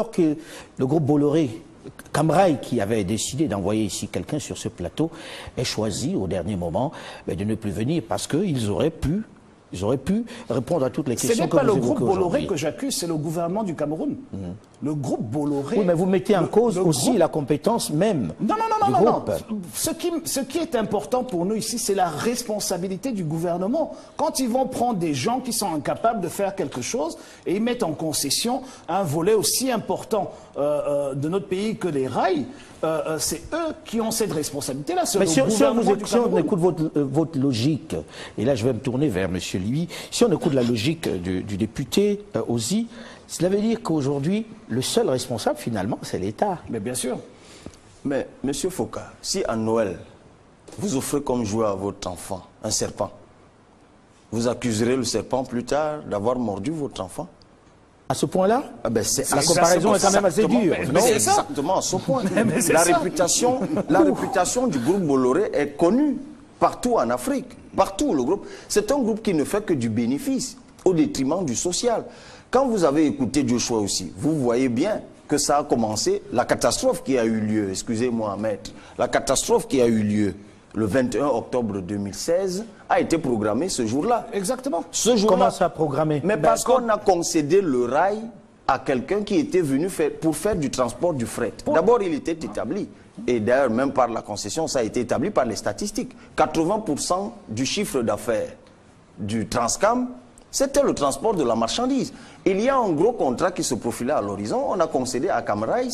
que le groupe Bolloré, Camrail, qui avait décidé d'envoyer ici quelqu'un sur ce plateau, ait choisi au dernier moment de ne plus venir parce qu'ils auraient pu répondre à toutes les questions que vous évoquez. Ce n'est pas le groupe Bolloré que j'accuse, c'est le gouvernement du Cameroun. Le groupe Bolloré... Oui, mais vous mettez en cause aussi la compétence même du groupe. Ce qui est important pour nous ici, c'est la responsabilité du gouvernement. Quand ils vont prendre des gens qui sont incapables de faire quelque chose et ils mettent en concession un volet aussi important de notre pays que les rails, c'est eux qui ont cette responsabilité-là. Mais si on écoute votre logique, et là je vais me tourner vers M. Liby, si on écoute la logique du député Ozi, cela veut dire qu'aujourd'hui, le seul responsable finalement, c'est l'État. Mais bien sûr. Mais M. Foucault, si à Noël, vous offrez comme jouet à votre enfant un serpent, vous accuserez le serpent plus tard d'avoir mordu votre enfant? À ce point-là, la comparaison est quand même assez dure. C'est exactement à ce point. La réputation du groupe Bolloré est connue partout en Afrique. Partout, le groupe. C'est un groupe qui ne fait que du bénéfice au détriment du social. Quand vous avez écouté Joshua aussi, vous voyez bien que ça a commencé, la catastrophe qui a eu lieu, excusez-moi maître, la catastrophe qui a eu lieu le 21 octobre 2016 a été programmée ce jour-là. Exactement. Ce jour-là. Comment ça a programmé? Mais parce qu'on a concédé le rail à quelqu'un qui était venu pour faire du transport du fret. D'abord, il était établi. Et d'ailleurs, même par la concession, ça a été établi par les statistiques. 80% du chiffre d'affaires du Transcam, c'était le transport de la marchandise. Il y a un gros contrat qui se profilait à l'horizon. On a concédé à Camrail,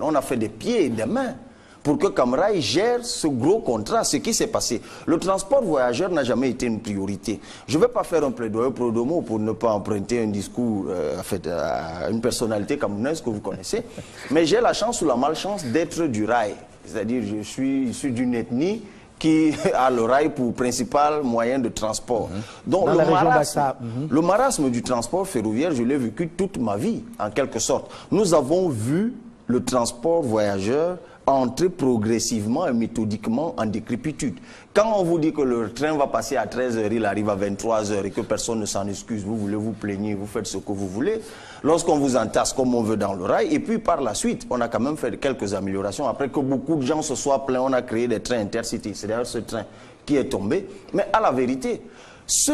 on a fait des pieds et des mains pour que Camrail gère ce gros contrat. Ce qui s'est passé. Le transport voyageur n'a jamais été une priorité. Je ne vais pas faire un plaidoyer pro domo pour ne pas emprunter un discours à une personnalité camerounaise que vous connaissez. Mais j'ai la chance ou la malchance d'être du rail. C'est-à-dire je suis issu d'une ethnie qui a le rail pour principal moyen de transport. Donc le marasme du transport ferroviaire, je l'ai vécu toute ma vie, en quelque sorte. Nous avons vu le transport voyageur entrer progressivement et méthodiquement en décrépitude. Quand on vous dit que le train va passer à 13h, il arrive à 23h et que personne ne s'en excuse, vous voulez vous plaigner, vous faites ce que vous voulez, lorsqu'on vous entasse comme on veut dans le rail, et puis par la suite, on a quand même fait quelques améliorations. Après que beaucoup de gens se soient plaints, on a créé des trains intercités. C'est d'ailleurs ce train qui est tombé. Mais à la vérité, ce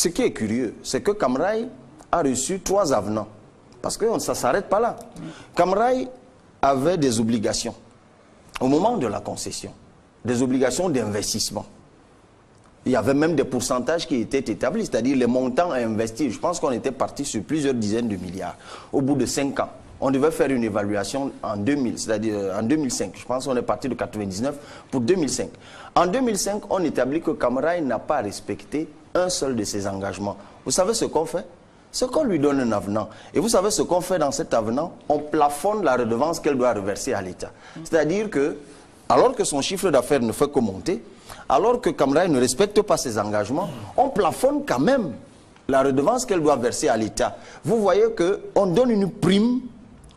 qui est curieux, c'est que Camrail a reçu 3 avenants. Parce que ça ne s'arrête pas là. Camrail avait des obligations au moment de la concession, des obligations d'investissement. Il y avait même des pourcentages qui étaient établis, c'est-à-dire les montants à investir. Je pense qu'on était parti sur plusieurs dizaines de milliards. Au bout de 5 ans, on devait faire une évaluation en 2000, c'est-à-dire en 2005. Je pense qu'on est parti de 99 pour 2005. En 2005, on établit que Camrail n'a pas respecté un seul de ses engagements. Vous savez ce qu'on fait? C'est qu'on lui donne un avenant. Et vous savez ce qu'on fait dans cet avenant? On plafonne la redevance qu'elle doit reverser à l'État. C'est-à-dire que, alors que son chiffre d'affaires ne fait que monter, alors que Camrail ne respecte pas ses engagements, on plafonne quand même la redevance qu'elle doit verser à l'État. Vous voyez qu'on donne une prime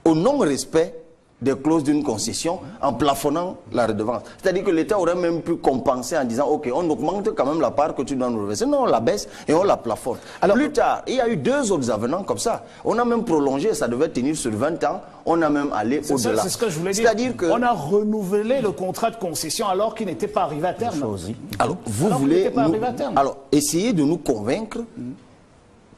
au non-respect des clauses d'une concession en plafonnant la redevance. C'est-à-dire que l'État aurait même pu compenser en disant « Ok, on augmente quand même la part que tu dois nous reverser. » Non, on la baisse et on la plafonne. Alors, plus tard, il y a eu 2 autres avenants comme ça. On a même prolongé, ça devait tenir sur 20 ans. On a même allé au-delà. C'est ce que je voulais dire. C'est-à-dire que... On a renouvelé le contrat de concession alors qu'il n'était pas arrivé à terme. Alors, vous voulez... Alors, essayez de nous convaincre...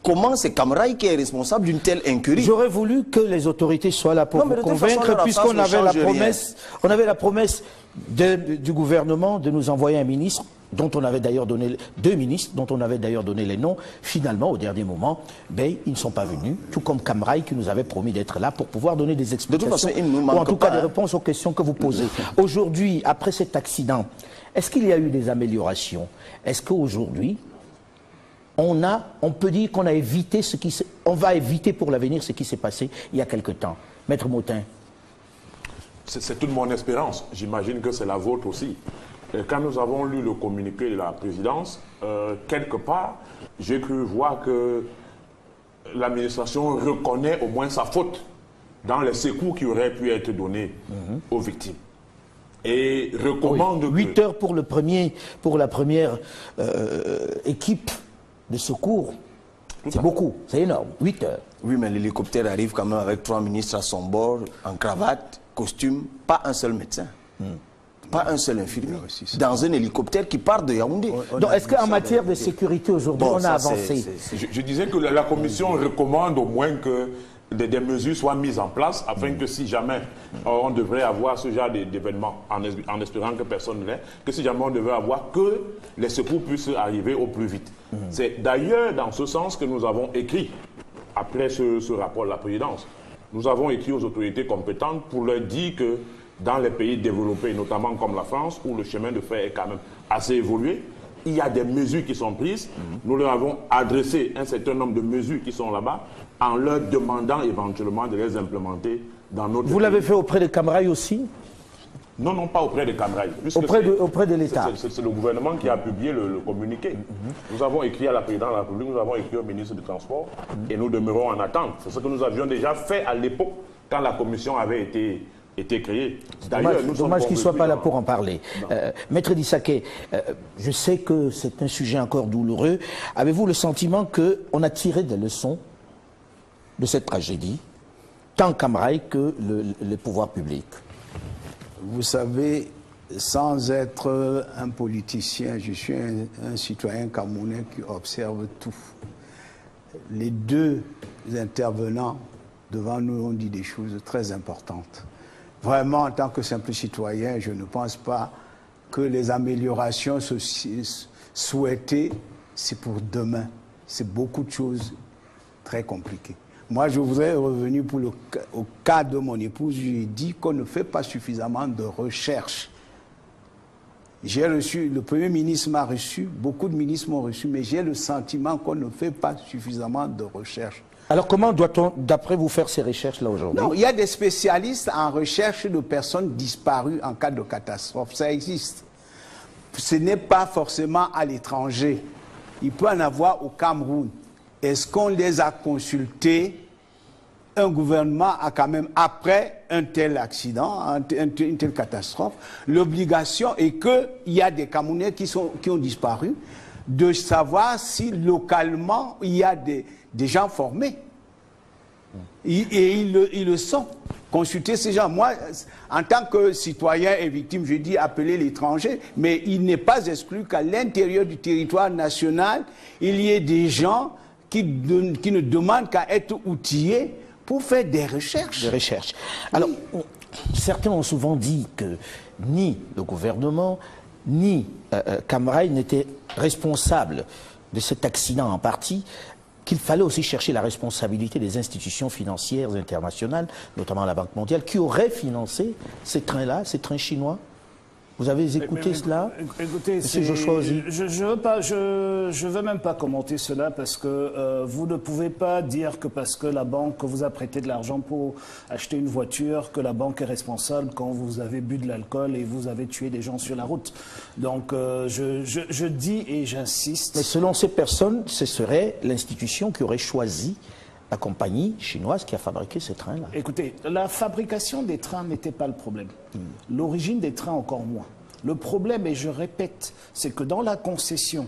Comment c'est Camrail qui est responsable d'une telle incurie? J'aurais voulu que les autorités soient là pour vous convaincre, puisqu'on avait la promesse, du gouvernement de nous envoyer un ministre, dont on avait d'ailleurs donné 2 ministres, dont on avait d'ailleurs donné les noms. Finalement, au dernier moment, ben, ils ne sont pas venus, tout comme Camrail qui nous avait promis d'être là pour pouvoir donner des explications, ou en tout cas des réponses aux questions que vous posez. Aujourd'hui, après cet accident, est-ce qu'il y a eu des améliorations? Est-ce qu'aujourd'hui, on peut dire qu'on a évité on va éviter pour l'avenir ce qui s'est passé il y a quelque temps. Maître Motin. C'est toute mon espérance. J'imagine que c'est la vôtre aussi. Quand nous avons lu le communiqué de la présidence, quelque part, j'ai cru voir que l'administration reconnaît au moins sa faute dans les secours qui auraient pu être donnés aux victimes. Et recommande... 8 heures pour la première équipe de secours, c'est beaucoup, c'est énorme, 8 heures. Oui, mais l'hélicoptère arrive quand même avec 3 ministres à son bord, en cravate, costume, pas un seul médecin, pas un seul infirmier, dans un hélicoptère qui part de Yaoundé. Donc est-ce qu'en matière de sécurité aujourd'hui, on a avancé? Je disais que la commission recommande au moins que des mesures soient mises en place afin que si jamais on devrait avoir ce genre d'événement, en espérant que personne ne l'ait, que si jamais on devait avoir, que les secours puissent arriver au plus vite. C'est d'ailleurs dans ce sens que nous avons écrit, après ce rapport de la présidence, nous avons écrit aux autorités compétentes pour leur dire que dans les pays développés, notamment comme la France, où le chemin de fer est quand même assez évolué, il y a des mesures qui sont prises. Nous leur avons adressé un certain nombre de mesures qui sont là-bas, en leur demandant éventuellement de les implémenter dans notre pays. Vous l'avez fait auprès de Camrail aussi? Non, non, pas auprès de Camrail. Auprès de l'État. C'est le gouvernement qui a publié le communiqué. Nous avons écrit à la présidente de la République, nous avons écrit au ministre du Transport, et nous demeurons en attente. C'est ce que nous avions déjà fait à l'époque, quand la commission avait été créée. Dommage qu'il ne soit pas là pour en parler. Maître Dissaké, je sais que c'est un sujet encore douloureux. Avez-vous le sentiment qu'on a tiré des leçons de cette tragédie, tant Camrail que les pouvoirs publics? Vous savez, sans être un politicien, je suis un citoyen camerounais qui observe tout. Les 2 intervenants devant nous ont dit des choses très importantes. Vraiment, en tant que simple citoyen, je ne pense pas que les améliorations souhaitées, c'est pour demain. C'est beaucoup de choses très compliquées. Moi, je voudrais revenir au cas de mon épouse. Je lui ai dit qu'on ne fait pas suffisamment de recherche. Le Premier ministre m'a reçu, beaucoup de ministres m'ont reçu, mais j'ai le sentiment qu'on ne fait pas suffisamment de recherche. Alors comment doit-on, d'après vous, faire ces recherches-là aujourd'hui? Non, il y a des spécialistes en recherche de personnes disparues en cas de catastrophe. Ça existe. Ce n'est pas forcément à l'étranger. Il peut en avoir au Cameroun. Est-ce qu'on les a consultés un gouvernement a quand même, après un tel accident, une telle catastrophe, l'obligation est qu'il y a des Camerounais qui ont disparu, de savoir si localement il y a des gens formés. Et ils le sont. Consulter ces gens. Moi, en tant que citoyen et victime, je dis appeler l'étranger, mais il n'est pas exclu qu'à l'intérieur du territoire national, il y ait des gens qui ne demandent qu'à être outillés pour faire des recherches. Des recherches. Alors, certains ont souvent dit que ni le gouvernement, ni Cam Rail n'étaient responsables de cet accident en partie, qu'il fallait aussi chercher la responsabilité des institutions financières internationales, notamment la Banque mondiale, qui auraient financé ces trains-là, ces trains chinois. Vous avez écouté cela? Écoutez, je veux même pas commenter cela parce que vous ne pouvez pas dire que parce que la banque vous a prêté de l'argent pour acheter une voiture, que la banque est responsable quand vous avez bu de l'alcool et vous avez tué des gens sur la route. Donc je dis et j'insiste. Mais selon ces personnes, ce serait l'institution qui aurait choisi la compagnie chinoise qui a fabriqué ces trains-là. Écoutez, la fabrication des trains n'était pas le problème. L'origine des trains encore moins. Le problème, et je répète, c'est que dans la concession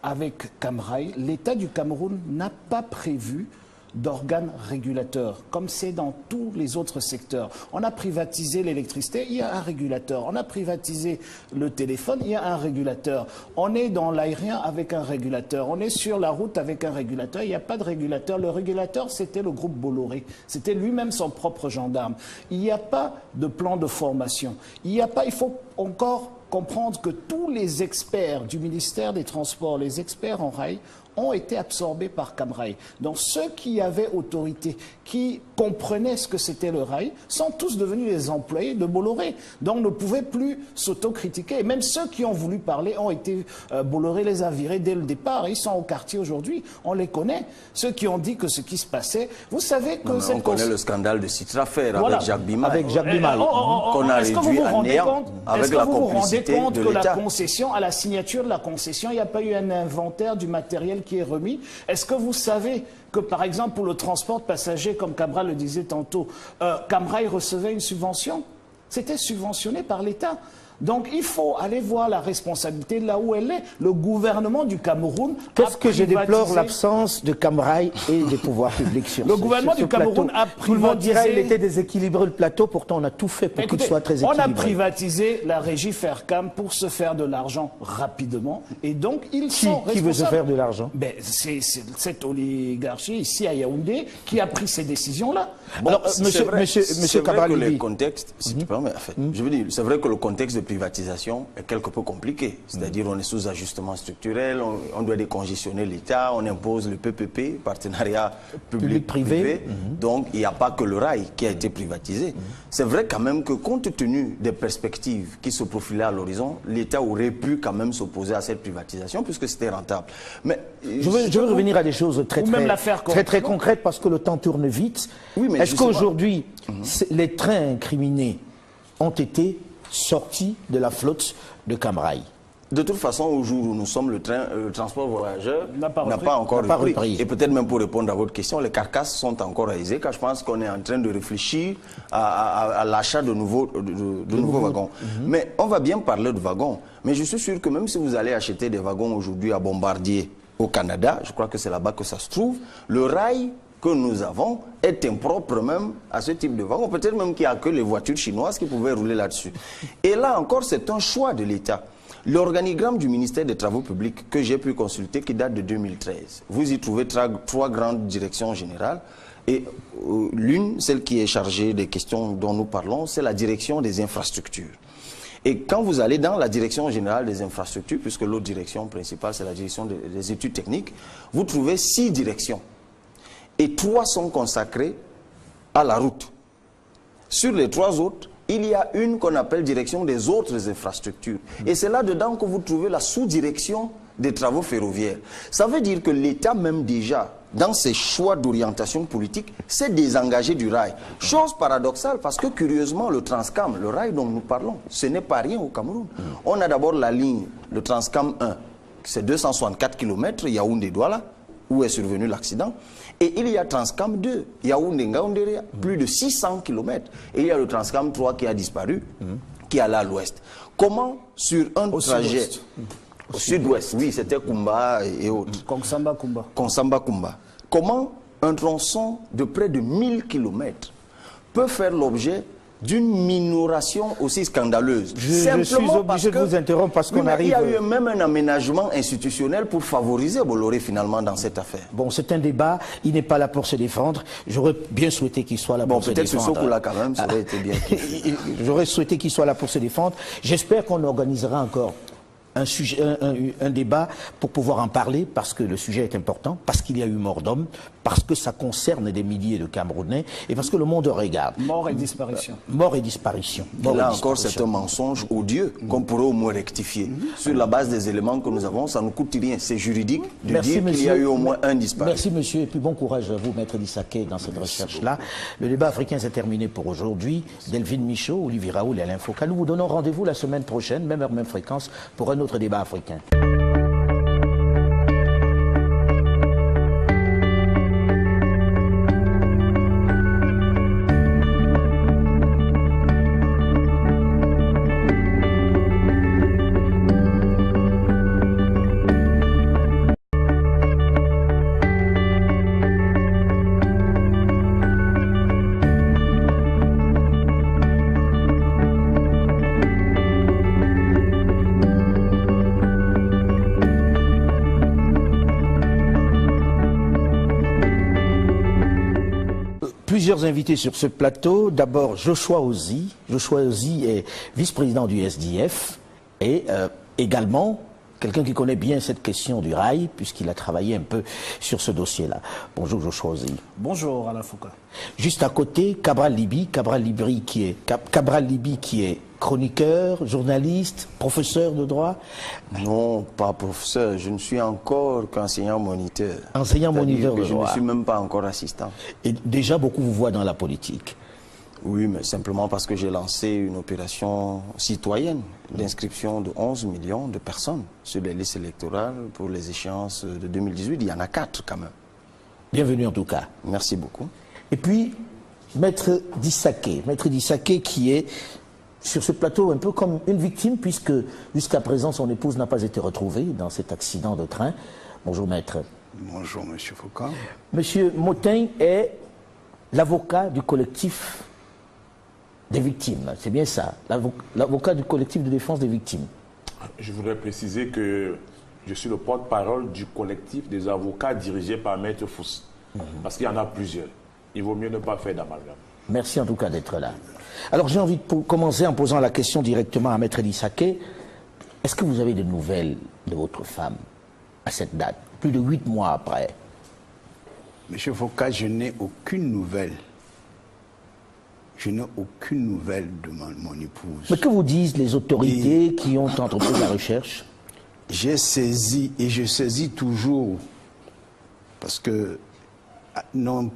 avec Cam Rail, l'État du Cameroun n'a pas prévu d'organes régulateurs, comme c'est dans tous les autres secteurs. On a privatisé l'électricité, il y a un régulateur. On a privatisé le téléphone, il y a un régulateur. On est dans l'aérien avec un régulateur. On est sur la route avec un régulateur. Il n'y a pas de régulateur. Le régulateur, c'était le groupe Bolloré. C'était lui-même son propre gendarme. Il n'y a pas de plan de formation. Il faut encore comprendre que tous les experts du ministère des Transports, les experts en rail, ont été absorbés par Cam Rail. Donc ceux qui avaient autorité, qui comprenaient ce que c'était le rail, sont tous devenus des employés de Bolloré. Donc ne pouvaient plus s'autocritiquer. Et même ceux qui ont voulu parler ont été... Bolloré les a virés dès le départ. Ils sont au quartier aujourd'hui. On les connaît. Ceux qui ont dit que ce qui se passait... Vous savez que... on connaît le scandale de Citrafer voilà. avec Jacques Bimal. Avec Jacques Bimal. Qu'on a réduit à néant avec la complicité de l'État. Est-ce que vous vous rendez compte que la concession, à la signature de la concession, il n'y a pas eu un inventaire du matériel qui est remis? Est-ce que vous savez que, par exemple, pour le transport de passagers, comme Cabral le disait tantôt, Cam Rail recevait une subvention? C'était subventionné par l'État. Donc il faut aller voir la responsabilité là où elle est. Le gouvernement du Cameroun Qu'est-ce que je déplore l'absence de Cam Rail et des pouvoirs publics sur le gouvernement du Cameroun a privatisé... Tout le monde dirait qu'il était déséquilibré le plateau, pourtant on a tout fait pour qu'il soit très équilibré. On a privatisé la régie Faircam pour se faire de l'argent rapidement et donc ils sont responsables. Qui veut se faire de l'argent? C'est cette oligarchie ici à Yaoundé qui a pris ces décisions-là. Bon, alors, monsieur Cabral, le contexte, si tu permets, en fait, je veux dire, c'est vrai que le contexte de privatisation est quelque peu compliqué. C'est-à-dire on est sous ajustement structurel, on doit décongestionner l'État, on impose le PPP, partenariat public-privé. Donc il n'y a pas que le rail qui a été privatisé. C'est vrai quand même que compte tenu des perspectives qui se profilaient à l'horizon, l'État aurait pu quand même s'opposer à cette privatisation puisque c'était rentable. Mais je veux revenir à des choses très concrètes parce que le temps tourne vite. Oui, mais est-ce qu'aujourd'hui, les trains incriminés ont été sortis de la flotte de Cam Rail? De toute façon, au jour où nous sommes, le transport voyageur n'a pas encore repris. Et peut-être même pour répondre à votre question, les carcasses sont encore réalisées, car je pense qu'on est en train de réfléchir à l'achat de nouveaux wagons. Mais on va bien parler de wagons. Mais je suis sûr que même si vous allez acheter des wagons aujourd'hui à Bombardier au Canada, je crois que c'est là-bas que ça se trouve, le rail que nous avons est impropre même à ce type de wagon. Peut-être même qu'il n'y a que les voitures chinoises qui pouvaient rouler là-dessus. Et là encore, c'est un choix de l'État. L'organigramme du ministère des Travaux publics que j'ai pu consulter, qui date de 2013, vous y trouvez trois grandes directions générales. Et l'une, celle qui est chargée des questions dont nous parlons, c'est la direction des infrastructures. Et quand vous allez dans la direction générale des infrastructures, puisque l'autre direction principale, c'est la direction des études techniques, vous trouvez 6 directions. Et 3 sont consacrées à la route. Sur les 3 autres, il y a une qu'on appelle direction des autres infrastructures. Et c'est là-dedans que vous trouvez la sous-direction des travaux ferroviaires. Ça veut dire que l'État même déjà, dans ses choix d'orientation politique, s'est désengagé du rail. Chose paradoxale parce que curieusement, le Transcam, le rail dont nous parlons, ce n'est pas rien au Cameroun. On a d'abord la ligne, le Transcam 1, c'est 264 km, Yaoundé-Douala. où est survenu l'accident. Et il y a Transcam 2, Yaoundé-Ngaoundéré, plus de 600 km. Et il y a le Transcam 3 qui a disparu, qui est allé à l'ouest. Comment, sur un trajet... Au sud-ouest, oui, c'était Kumba et autres. Konsamba-Kumba. Comment un tronçon de près de 1000 km peut faire l'objet d'une minoration aussi scandaleuse? Je suis obligé de vous interrompre parce qu'on arrive... Il y a eu même un aménagement institutionnel pour favoriser Bolloré finalement dans cette affaire. Bon, c'est un débat, il n'est pas là pour se défendre. J'aurais bien souhaité qu'il soit là pour se défendre. Bon, peut-être ce Sokoula quand même, ça aurait été bien. J'aurais souhaité qu'il soit là pour se défendre. J'espère qu'on organisera encore un débat pour pouvoir en parler, parce que le sujet est important, parce qu'il y a eu mort d'homme, parce que ça concerne des milliers de Camerounais et parce que le monde regarde. Mort et disparition. Mort et disparition. Là encore, c'est un mensonge odieux qu'on pourrait au moins rectifier. Sur la base des éléments que nous avons, ça ne nous coûte rien. C'est juridique de dire qu'il y a eu au moins un disparu. Merci monsieur, et puis bon courage à vous, Maître Dissaké, dans cette recherche-là. Le débat africain s'est terminé pour aujourd'hui. Delphine Michaud, Olivier Raoul et Alain Foucault. Nous vous donnons rendez-vous la semaine prochaine, même heure, même fréquence, pour un autre débat africain. Plusieurs invités sur ce plateau. D'abord, Joshua Ozi. Joshua Ozi est vice-président du SDF et également quelqu'un qui connaît bien cette question du rail, puisqu'il a travaillé un peu sur ce dossier-là. Bonjour Joshua Ozi. Bonjour Alain Foucault. Juste à côté, Cabral Libi qui est chroniqueur, journaliste, professeur de droit. Non, pas professeur, je ne suis encore qu'enseignant moniteur. Enseignant moniteur de droit. Je ne suis même pas encore assistant. Et déjà, beaucoup vous voient dans la politique. Oui, mais simplement parce que j'ai lancé une opération citoyenne d'inscription de 11 millions de personnes sur les listes électorales pour les échéances de 2018. Il y en a 4 quand même. Bienvenue en tout cas. Merci beaucoup. Et puis, Maître Dissaké qui est sur ce plateau un peu comme une victime, puisque jusqu'à présent son épouse n'a pas été retrouvée dans cet accident de train. Bonjour Maître. Bonjour Monsieur Foucault. Monsieur Motin est l'avocat du collectif des victimes, c'est bien ça, l'avocat du collectif de défense des victimes. Je voudrais préciser que je suis le porte-parole du collectif des avocats dirigé par Maître Fous, parce qu'il y en a plusieurs. Il vaut mieux ne pas faire d'amalgame. Merci en tout cas d'être là. Alors j'ai envie de commencer en posant la question directement à Maître Dissaké. Est-ce que vous avez des nouvelles de votre femme à cette date, plus de 8 mois après? Monsieur Foucault, je n'ai aucune nouvelle. Je n'ai aucune nouvelle de mon épouse. Mais que vous disent les autorités qui ont entrepris la recherche? J'ai saisi, et je saisis toujours, parce que, non,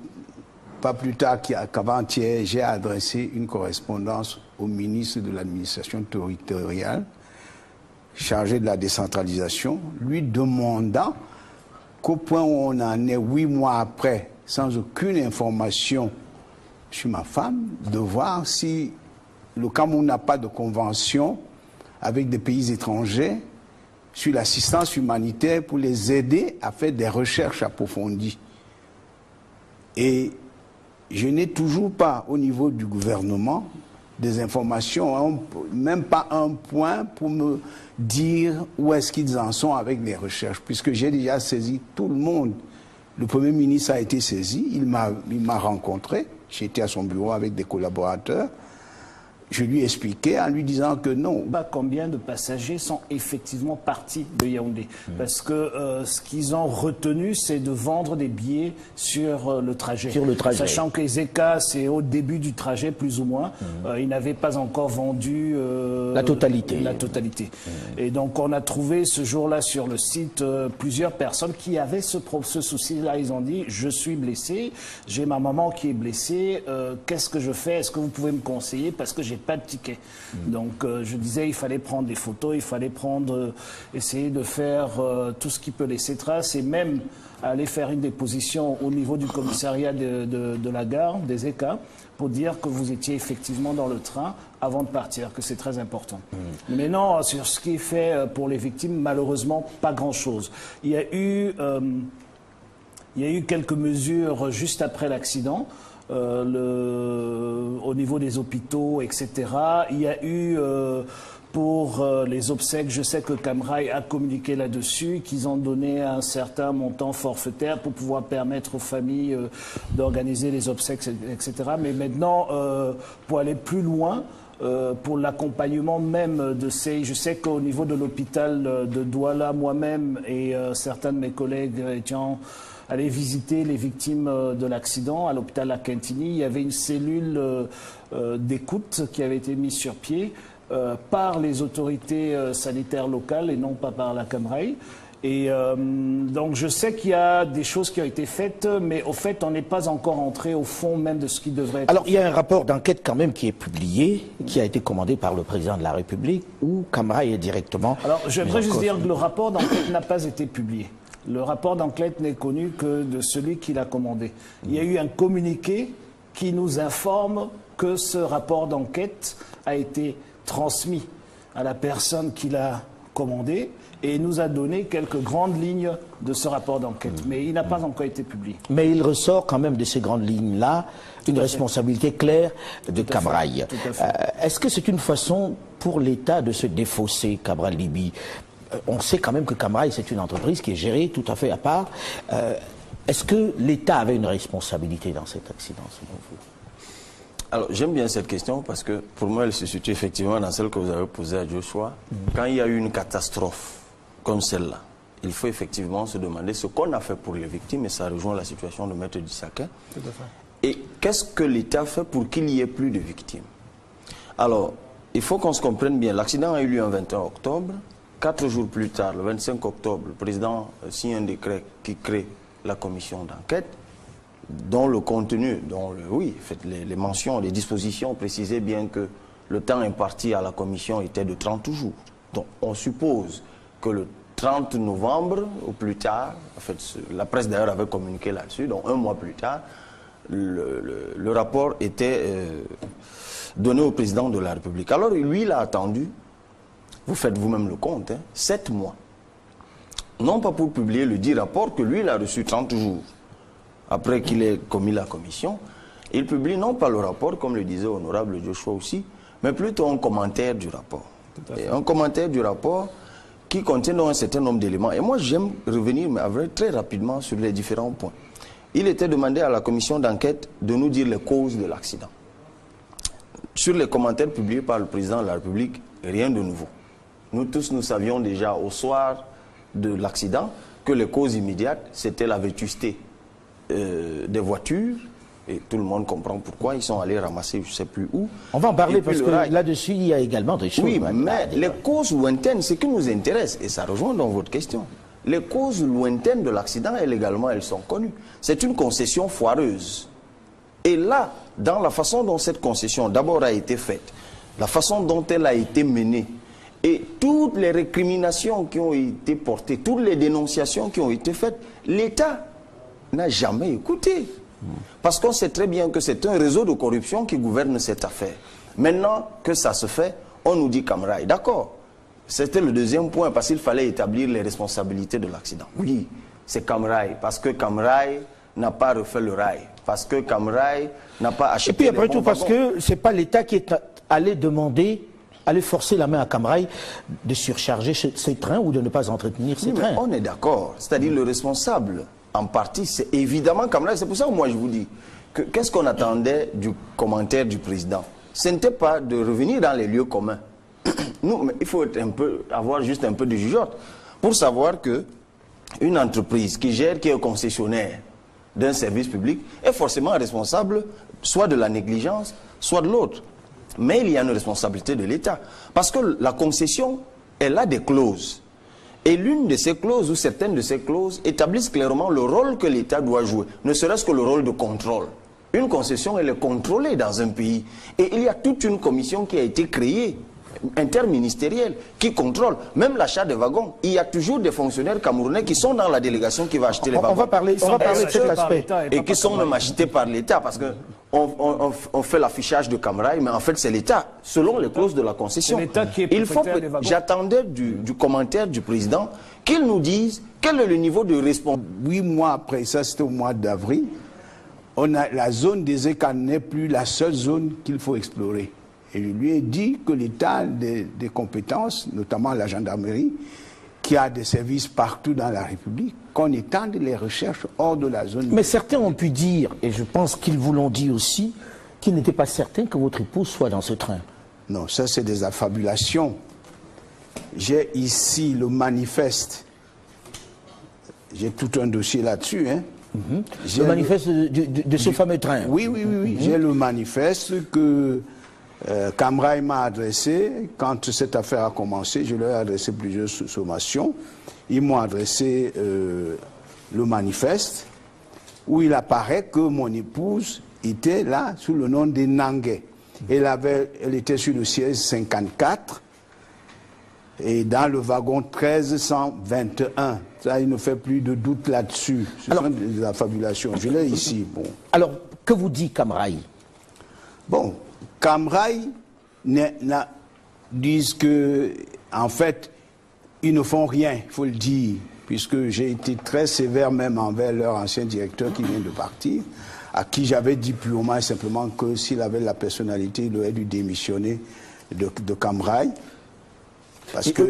pas plus tard qu'avant-hier, j'ai adressé une correspondance au ministre de l'administration territoriale, chargé de la décentralisation, lui demandant qu'au point où on en est 8 mois après, sans aucune information sur ma femme, de voir si le Cameroun n'a pas de convention avec des pays étrangers sur l'assistance humanitaire pour les aider à faire des recherches approfondies. Et je n'ai toujours pas, au niveau du gouvernement, des informations, même pas un point pour me dire où est-ce qu'ils en sont avec les recherches, puisque j'ai déjà saisi tout le monde. Le Premier ministre a été saisi, il m'a rencontré, j'étais à son bureau avec des collaborateurs. Je lui ai expliqué en lui disant que non. Combien de passagers sont effectivement partis de Yaoundé? Parce que ce qu'ils ont retenu, c'est de vendre des billets sur le trajet. Sachant que les ECA, c'est au début du trajet, plus ou moins. Ils n'avaient pas encore vendu la totalité. Et donc, on a trouvé ce jour-là sur le site plusieurs personnes qui avaient ce souci-là. Ils ont dit, je suis blessé, j'ai ma maman qui est blessée, qu'est-ce que je fais? Est-ce que vous pouvez me conseiller? Parce que j'ai pas de ticket. Donc je disais, il fallait prendre des photos, il fallait essayer de faire tout ce qui peut laisser trace et même aller faire une déposition au niveau du commissariat de la gare, des ECA, pour dire que vous étiez effectivement dans le train avant de partir, que c'est très important. Mais non, sur ce qui est fait pour les victimes, malheureusement, pas grand-chose. Il y a eu quelques mesures juste après l'accident, au niveau des hôpitaux, etc. Il y a eu... pour les obsèques, je sais que Camrail a communiqué là-dessus, qu'ils ont donné un certain montant forfaitaire pour pouvoir permettre aux familles d'organiser les obsèques, etc. Mais maintenant, pour aller plus loin, pour l'accompagnement même de ces... Je sais qu'au niveau de l'hôpital de Douala, moi-même et certains de mes collègues étant allés visiter les victimes de l'accident à l'hôpital La Quintini, il y avait une cellule d'écoute qui avait été mise sur pied par les autorités sanitaires locales et non pas par la Camrail. Et donc je sais qu'il y a des choses qui ont été faites, mais au fait, on n'est pas encore entré au fond même de ce qui devrait être. Alors il y a un rapport d'enquête quand même qui est publié, qui a été commandé par le président de la République, où Camrail est directement... Alors j'aimerais juste dire que le rapport d'enquête n'a pas été publié. Le rapport d'enquête n'est connu que de celui qui l'a commandé. Il y a eu un communiqué qui nous informe que ce rapport d'enquête a été transmis à la personne qui l'a commandé et nous a donné quelques grandes lignes de ce rapport d'enquête. Mais il n'a pas encore été publié. Mais il ressort quand même de ces grandes lignes-là une responsabilité claire de Camrail. Est-ce que c'est une façon pour l'État de se défausser, Cabral Libye? On sait quand même que Camrail, c'est une entreprise qui est gérée tout à fait à part. Est-ce que l'État avait une responsabilité dans cet accident, selon vous? Alors, j'aime bien cette question parce que pour moi, elle se situe effectivement dans celle que vous avez posée à Joshua. Quand il y a eu une catastrophe comme celle-là, il faut effectivement se demander ce qu'on a fait pour les victimes, et ça rejoint la situation de Maître Dissaké. Et qu'est-ce que l'État fait pour qu'il n'y ait plus de victimes? Alors, il faut qu'on se comprenne bien. L'accident a eu lieu le 21 octobre. 4 jours plus tard, le 25 octobre, le président signe un décret qui crée la commission d'enquête, dont le contenu, les mentions, les dispositions précisaient bien que le temps imparti à la commission était de 30 jours. Donc on suppose que le 30 novembre ou plus tard, en fait, la presse d'ailleurs avait communiqué là-dessus, donc un mois plus tard, le rapport était donné au président de la République. Alors lui, il a attendu, vous faites vous-même le compte, 7 mois. Non pas pour publier le dit rapport que lui, il a reçu 30 jours. Après qu'il ait commis la commission, il publie non pas le rapport, comme le disait honorable Joshua aussi, mais plutôt un commentaire du rapport. Et un commentaire du rapport qui contient donc un certain nombre d'éléments. Et moi, j'aime revenir très rapidement sur les différents points. Il était demandé à la commission d'enquête de nous dire les causes de l'accident. Sur les commentaires publiés par le président de la République, rien de nouveau. Nous tous, nous savions déjà au soir de l'accident que les causes immédiates, c'était la vétusté des voitures, et tout le monde comprend pourquoi ils sont allés ramasser je ne sais plus où. On va en parler parce que là-dessus il y a également des choses. Oui, mais les causes lointaines, ce qui nous intéresse, et ça rejoint dans votre question, les causes lointaines de l'accident, elles sont connues. C'est une concession foireuse. Et là, dans la façon dont cette concession d'abord a été faite, la façon dont elle a été menée, et toutes les récriminations qui ont été portées, toutes les dénonciations qui ont été faites, l'État n'a jamais écouté. Parce qu'on sait très bien que c'est un réseau de corruption qui gouverne cette affaire. Maintenant que ça se fait, on nous dit Camrail. D'accord. C'était le deuxième point, parce qu'il fallait établir les responsabilités de l'accident. Oui, c'est Camrail, parce que Camrail n'a pas refait le rail. Parce que Camrail n'a pas acheté. Et puis après tout, parce que c'est pas l'État qui est allé aller forcer la main à Camrail de surcharger ses trains ou de ne pas entretenir ses trains. On est d'accord. C'est-à-dire le responsable, en partie, c'est évidemment Camrail. C'est pour ça que moi je vous dis, qu'est-ce qu'on attendait du commentaire du président? Ce n'était pas de revenir dans les lieux communs. Nous, mais il faut avoir juste un peu de jugeote pour savoir que une entreprise qui est concessionnaire d'un service public est forcément responsable soit de la négligence, soit de l'autre. Mais il y a une responsabilité de l'État. Parce que la concession, elle a des clauses. Et l'une de ces clauses, ou certaines de ces clauses, établissent clairement le rôle que l'État doit jouer. Ne serait-ce que le rôle de contrôle. Une concession, elle est contrôlée dans un pays. Et il y a toute une commission qui a été créée, interministérielle, qui contrôle même l'achat des wagons. Il y a toujours des fonctionnaires camerounais qui sont dans la délégation qui va acheter les wagons. On va parler de cet aspect. Et qui sont même achetés par l'État, parce que on fait l'affichage de Camrail, mais en fait c'est l'État, selon les clauses de la concession. l'État qui est Il faut propriétaire des wagons. j'attendais du commentaire du président qu'il nous dise quel est le niveau de responsabilité. 8 mois après, ça c'était au mois d'avril, la zone des ECA n'est plus la seule zone qu'il faut explorer. Et je lui ai dit que l'État des compétences, notamment la gendarmerie, qui a des services partout dans la République, qu'on étende les recherches hors de la zone. Mais certains ont pu dire, et je pense qu'ils vous l'ont dit aussi, qu'ils n'étaient pas certains que votre épouse soit dans ce train. Non, ça c'est des affabulations. J'ai ici le manifeste. J'ai tout un dossier là-dessus. Hein. Le manifeste de ce fameux train. Oui. J'ai le manifeste que Camrail m'a adressé. Quand cette affaire a commencé, je leur ai adressé plusieurs sommations. Ils m'ont adressé le manifeste où il apparaît que mon épouse était là sous le nom de Nangué. Elle était sur le siège 54 et dans le wagon 1321. Ça, il ne fait plus de doute là-dessus. Ce sont des affabulations. Je l'ai ici. Bon. Alors, que vous dit Camrail? Bon, Camrail disent que, en fait, ils ne font rien, il faut le dire, puisque j'ai été très sévère même envers leur ancien directeur qui vient de partir, à qui j'avais dit purement et simplement que s'il avait la personnalité, il aurait dû démissionner de Camrail. Parce que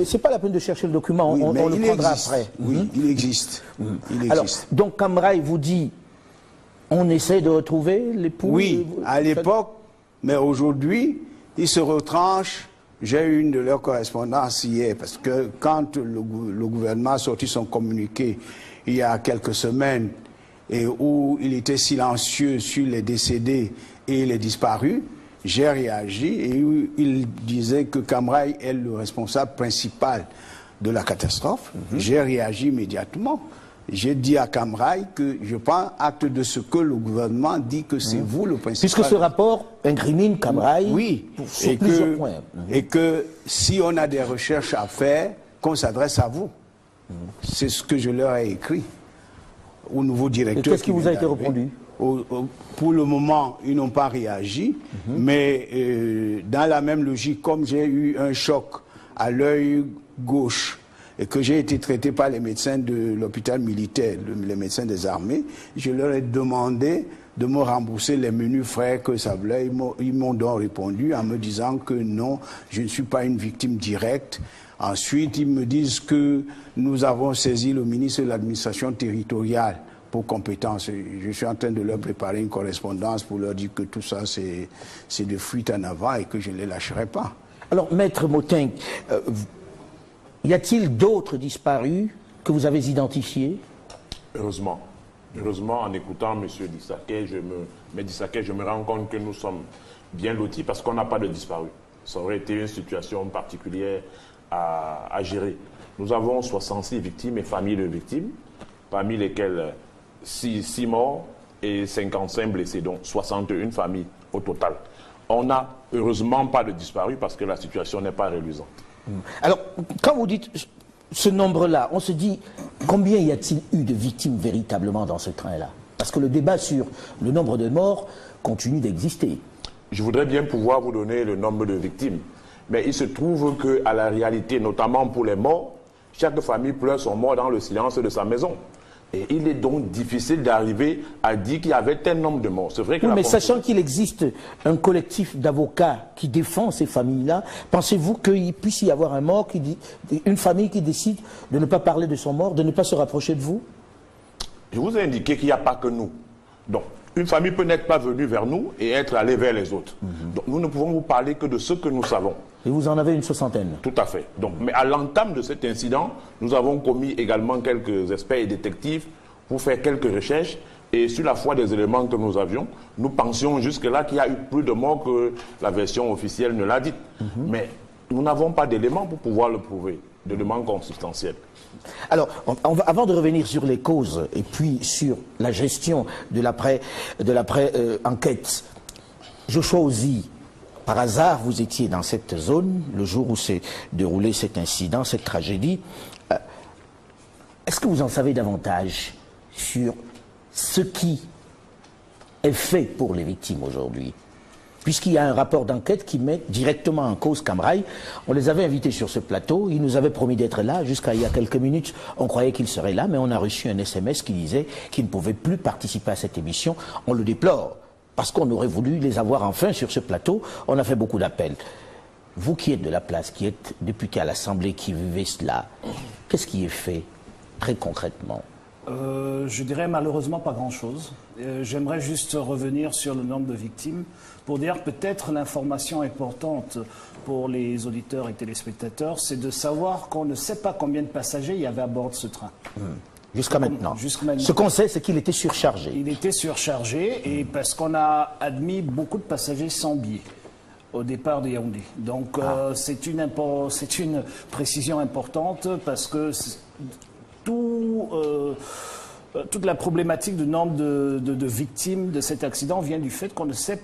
c'est pas la peine de chercher le document, oui, on le prendra existe. après. Oui, il existe. Il existe. Alors, donc Camrail vous dit, on essaie de retrouver l'époux? Oui, à l'époque, mais aujourd'hui, ils se retranchent. J'ai eu une de leurs correspondances hier, parce que quand le gouvernement a sorti son communiqué il y a quelques semaines, et où il était silencieux sur les décédés et les disparus, j'ai réagi et il disait que Camrail est le responsable principal de la catastrophe. J'ai réagi immédiatement. J'ai dit à Camrail que je prends acte de ce que le gouvernement dit que c'est vous le principal. Puisque ce rapport incrimine Camrail sur plusieurs points. Et que si on a des recherches à faire, qu'on s'adresse à vous. C'est ce que je leur ai écrit au nouveau directeur. Qu'est-ce qui vous a été répondu? Pour le moment, ils n'ont pas réagi, mais dans la même logique, comme j'ai eu un choc à l'œil gauche et que j'ai été traité par les médecins de l'hôpital militaire, les médecins des armées, je leur ai demandé de me rembourser les menus frais que ça voulait. Ils m'ont donc répondu en me disant que non, je ne suis pas une victime directe. Ensuite, ils me disent que nous avons saisi le ministre de l'administration territoriale pour compétence. Je suis en train de leur préparer une correspondance pour leur dire que tout ça, c'est de fuite en avant et que je ne les lâcherai pas. Alors, Maître Motin, y a-t-il d'autres disparus que vous avez identifiés? Heureusement. Heureusement, en écoutant M. Dissaquet, je me rends compte que nous sommes bien lotis parce qu'on n'a pas de disparus. Ça aurait été une situation particulière à gérer. Nous avons 66 victimes et familles de victimes, parmi lesquelles 6 morts et 55 blessés, donc 61 familles au total. On n'a heureusement pas de disparus parce que la situation n'est pas reluisante. Alors, quand vous dites ce nombre-là, on se dit combien y a-t-il eu de victimes véritablement dans ce train-là? Parce que le débat sur le nombre de morts continue d'exister. Je voudrais bien pouvoir vous donner le nombre de victimes, mais il se trouve qu'à la réalité, notamment pour les morts, chaque famille pleure son mort dans le silence de sa maison. Et il est donc difficile d'arriver à dire qu'il y avait tel nombre de morts. C'est vrai que oui, mais sachant qu'il existe un collectif d'avocats qui défend ces familles-là, pensez-vous qu'il puisse y avoir une famille qui décide de ne pas parler de son mort, de ne pas se rapprocher de vous? Je vous ai indiqué qu'il n'y a pas que nous. Donc, une famille peut n'être pas venue vers nous et être allée vers les autres. Donc, nous ne pouvons vous parler que de ce que nous savons. Et vous en avez une 60aine? Tout à fait. Donc, mais à l'entame de cet incident, nous avons commis également quelques experts et détectives pour faire quelques recherches. Et sur la foi des éléments que nous avions, nous pensions jusque-là qu'il y a eu plus de morts que la version officielle ne l'a dit. Mais nous n'avons pas d'éléments pour pouvoir le prouver. d'éléments consubstantiels. Alors, avant de revenir sur les causes et puis sur la gestion de l'après-enquête, Joshua Ozi, par hasard, vous étiez dans cette zone le jour où s'est déroulé cet incident, cette tragédie. Est-ce que vous en savez davantage sur ce qui est fait pour les victimes aujourd'hui? Puisqu'il y a un rapport d'enquête qui met directement en cause Cam Rai. On les avait invités sur ce plateau, ils nous avaient promis d'être là, jusqu'à il y a quelques minutes, on croyait qu'ils seraient là, mais on a reçu un SMS qui disait qu'ils ne pouvaient plus participer à cette émission. On le déplore, parce qu'on aurait voulu les avoir enfin sur ce plateau. On a fait beaucoup d'appels. Vous qui êtes de la place, qui êtes député à l'Assemblée, qui vivez cela, qu'est-ce qui est fait très concrètement? Je dirais malheureusement pas grand-chose. J'aimerais juste revenir sur le nombre de victimes pour dire peut-être l'information importante pour les auditeurs et téléspectateurs, c'est de savoir qu'on ne sait pas combien de passagers il y avait à bord de ce train. Jusqu'à maintenant. Jusqu'à maintenant. Ce qu'on sait, c'est qu'il était surchargé. Il était surchargé et parce qu'on a admis beaucoup de passagers sans billets au départ de Yaoundé. Donc c'est une précision importante parce que toute la problématique du nombre de victimes de cet accident vient du fait qu'on ne sait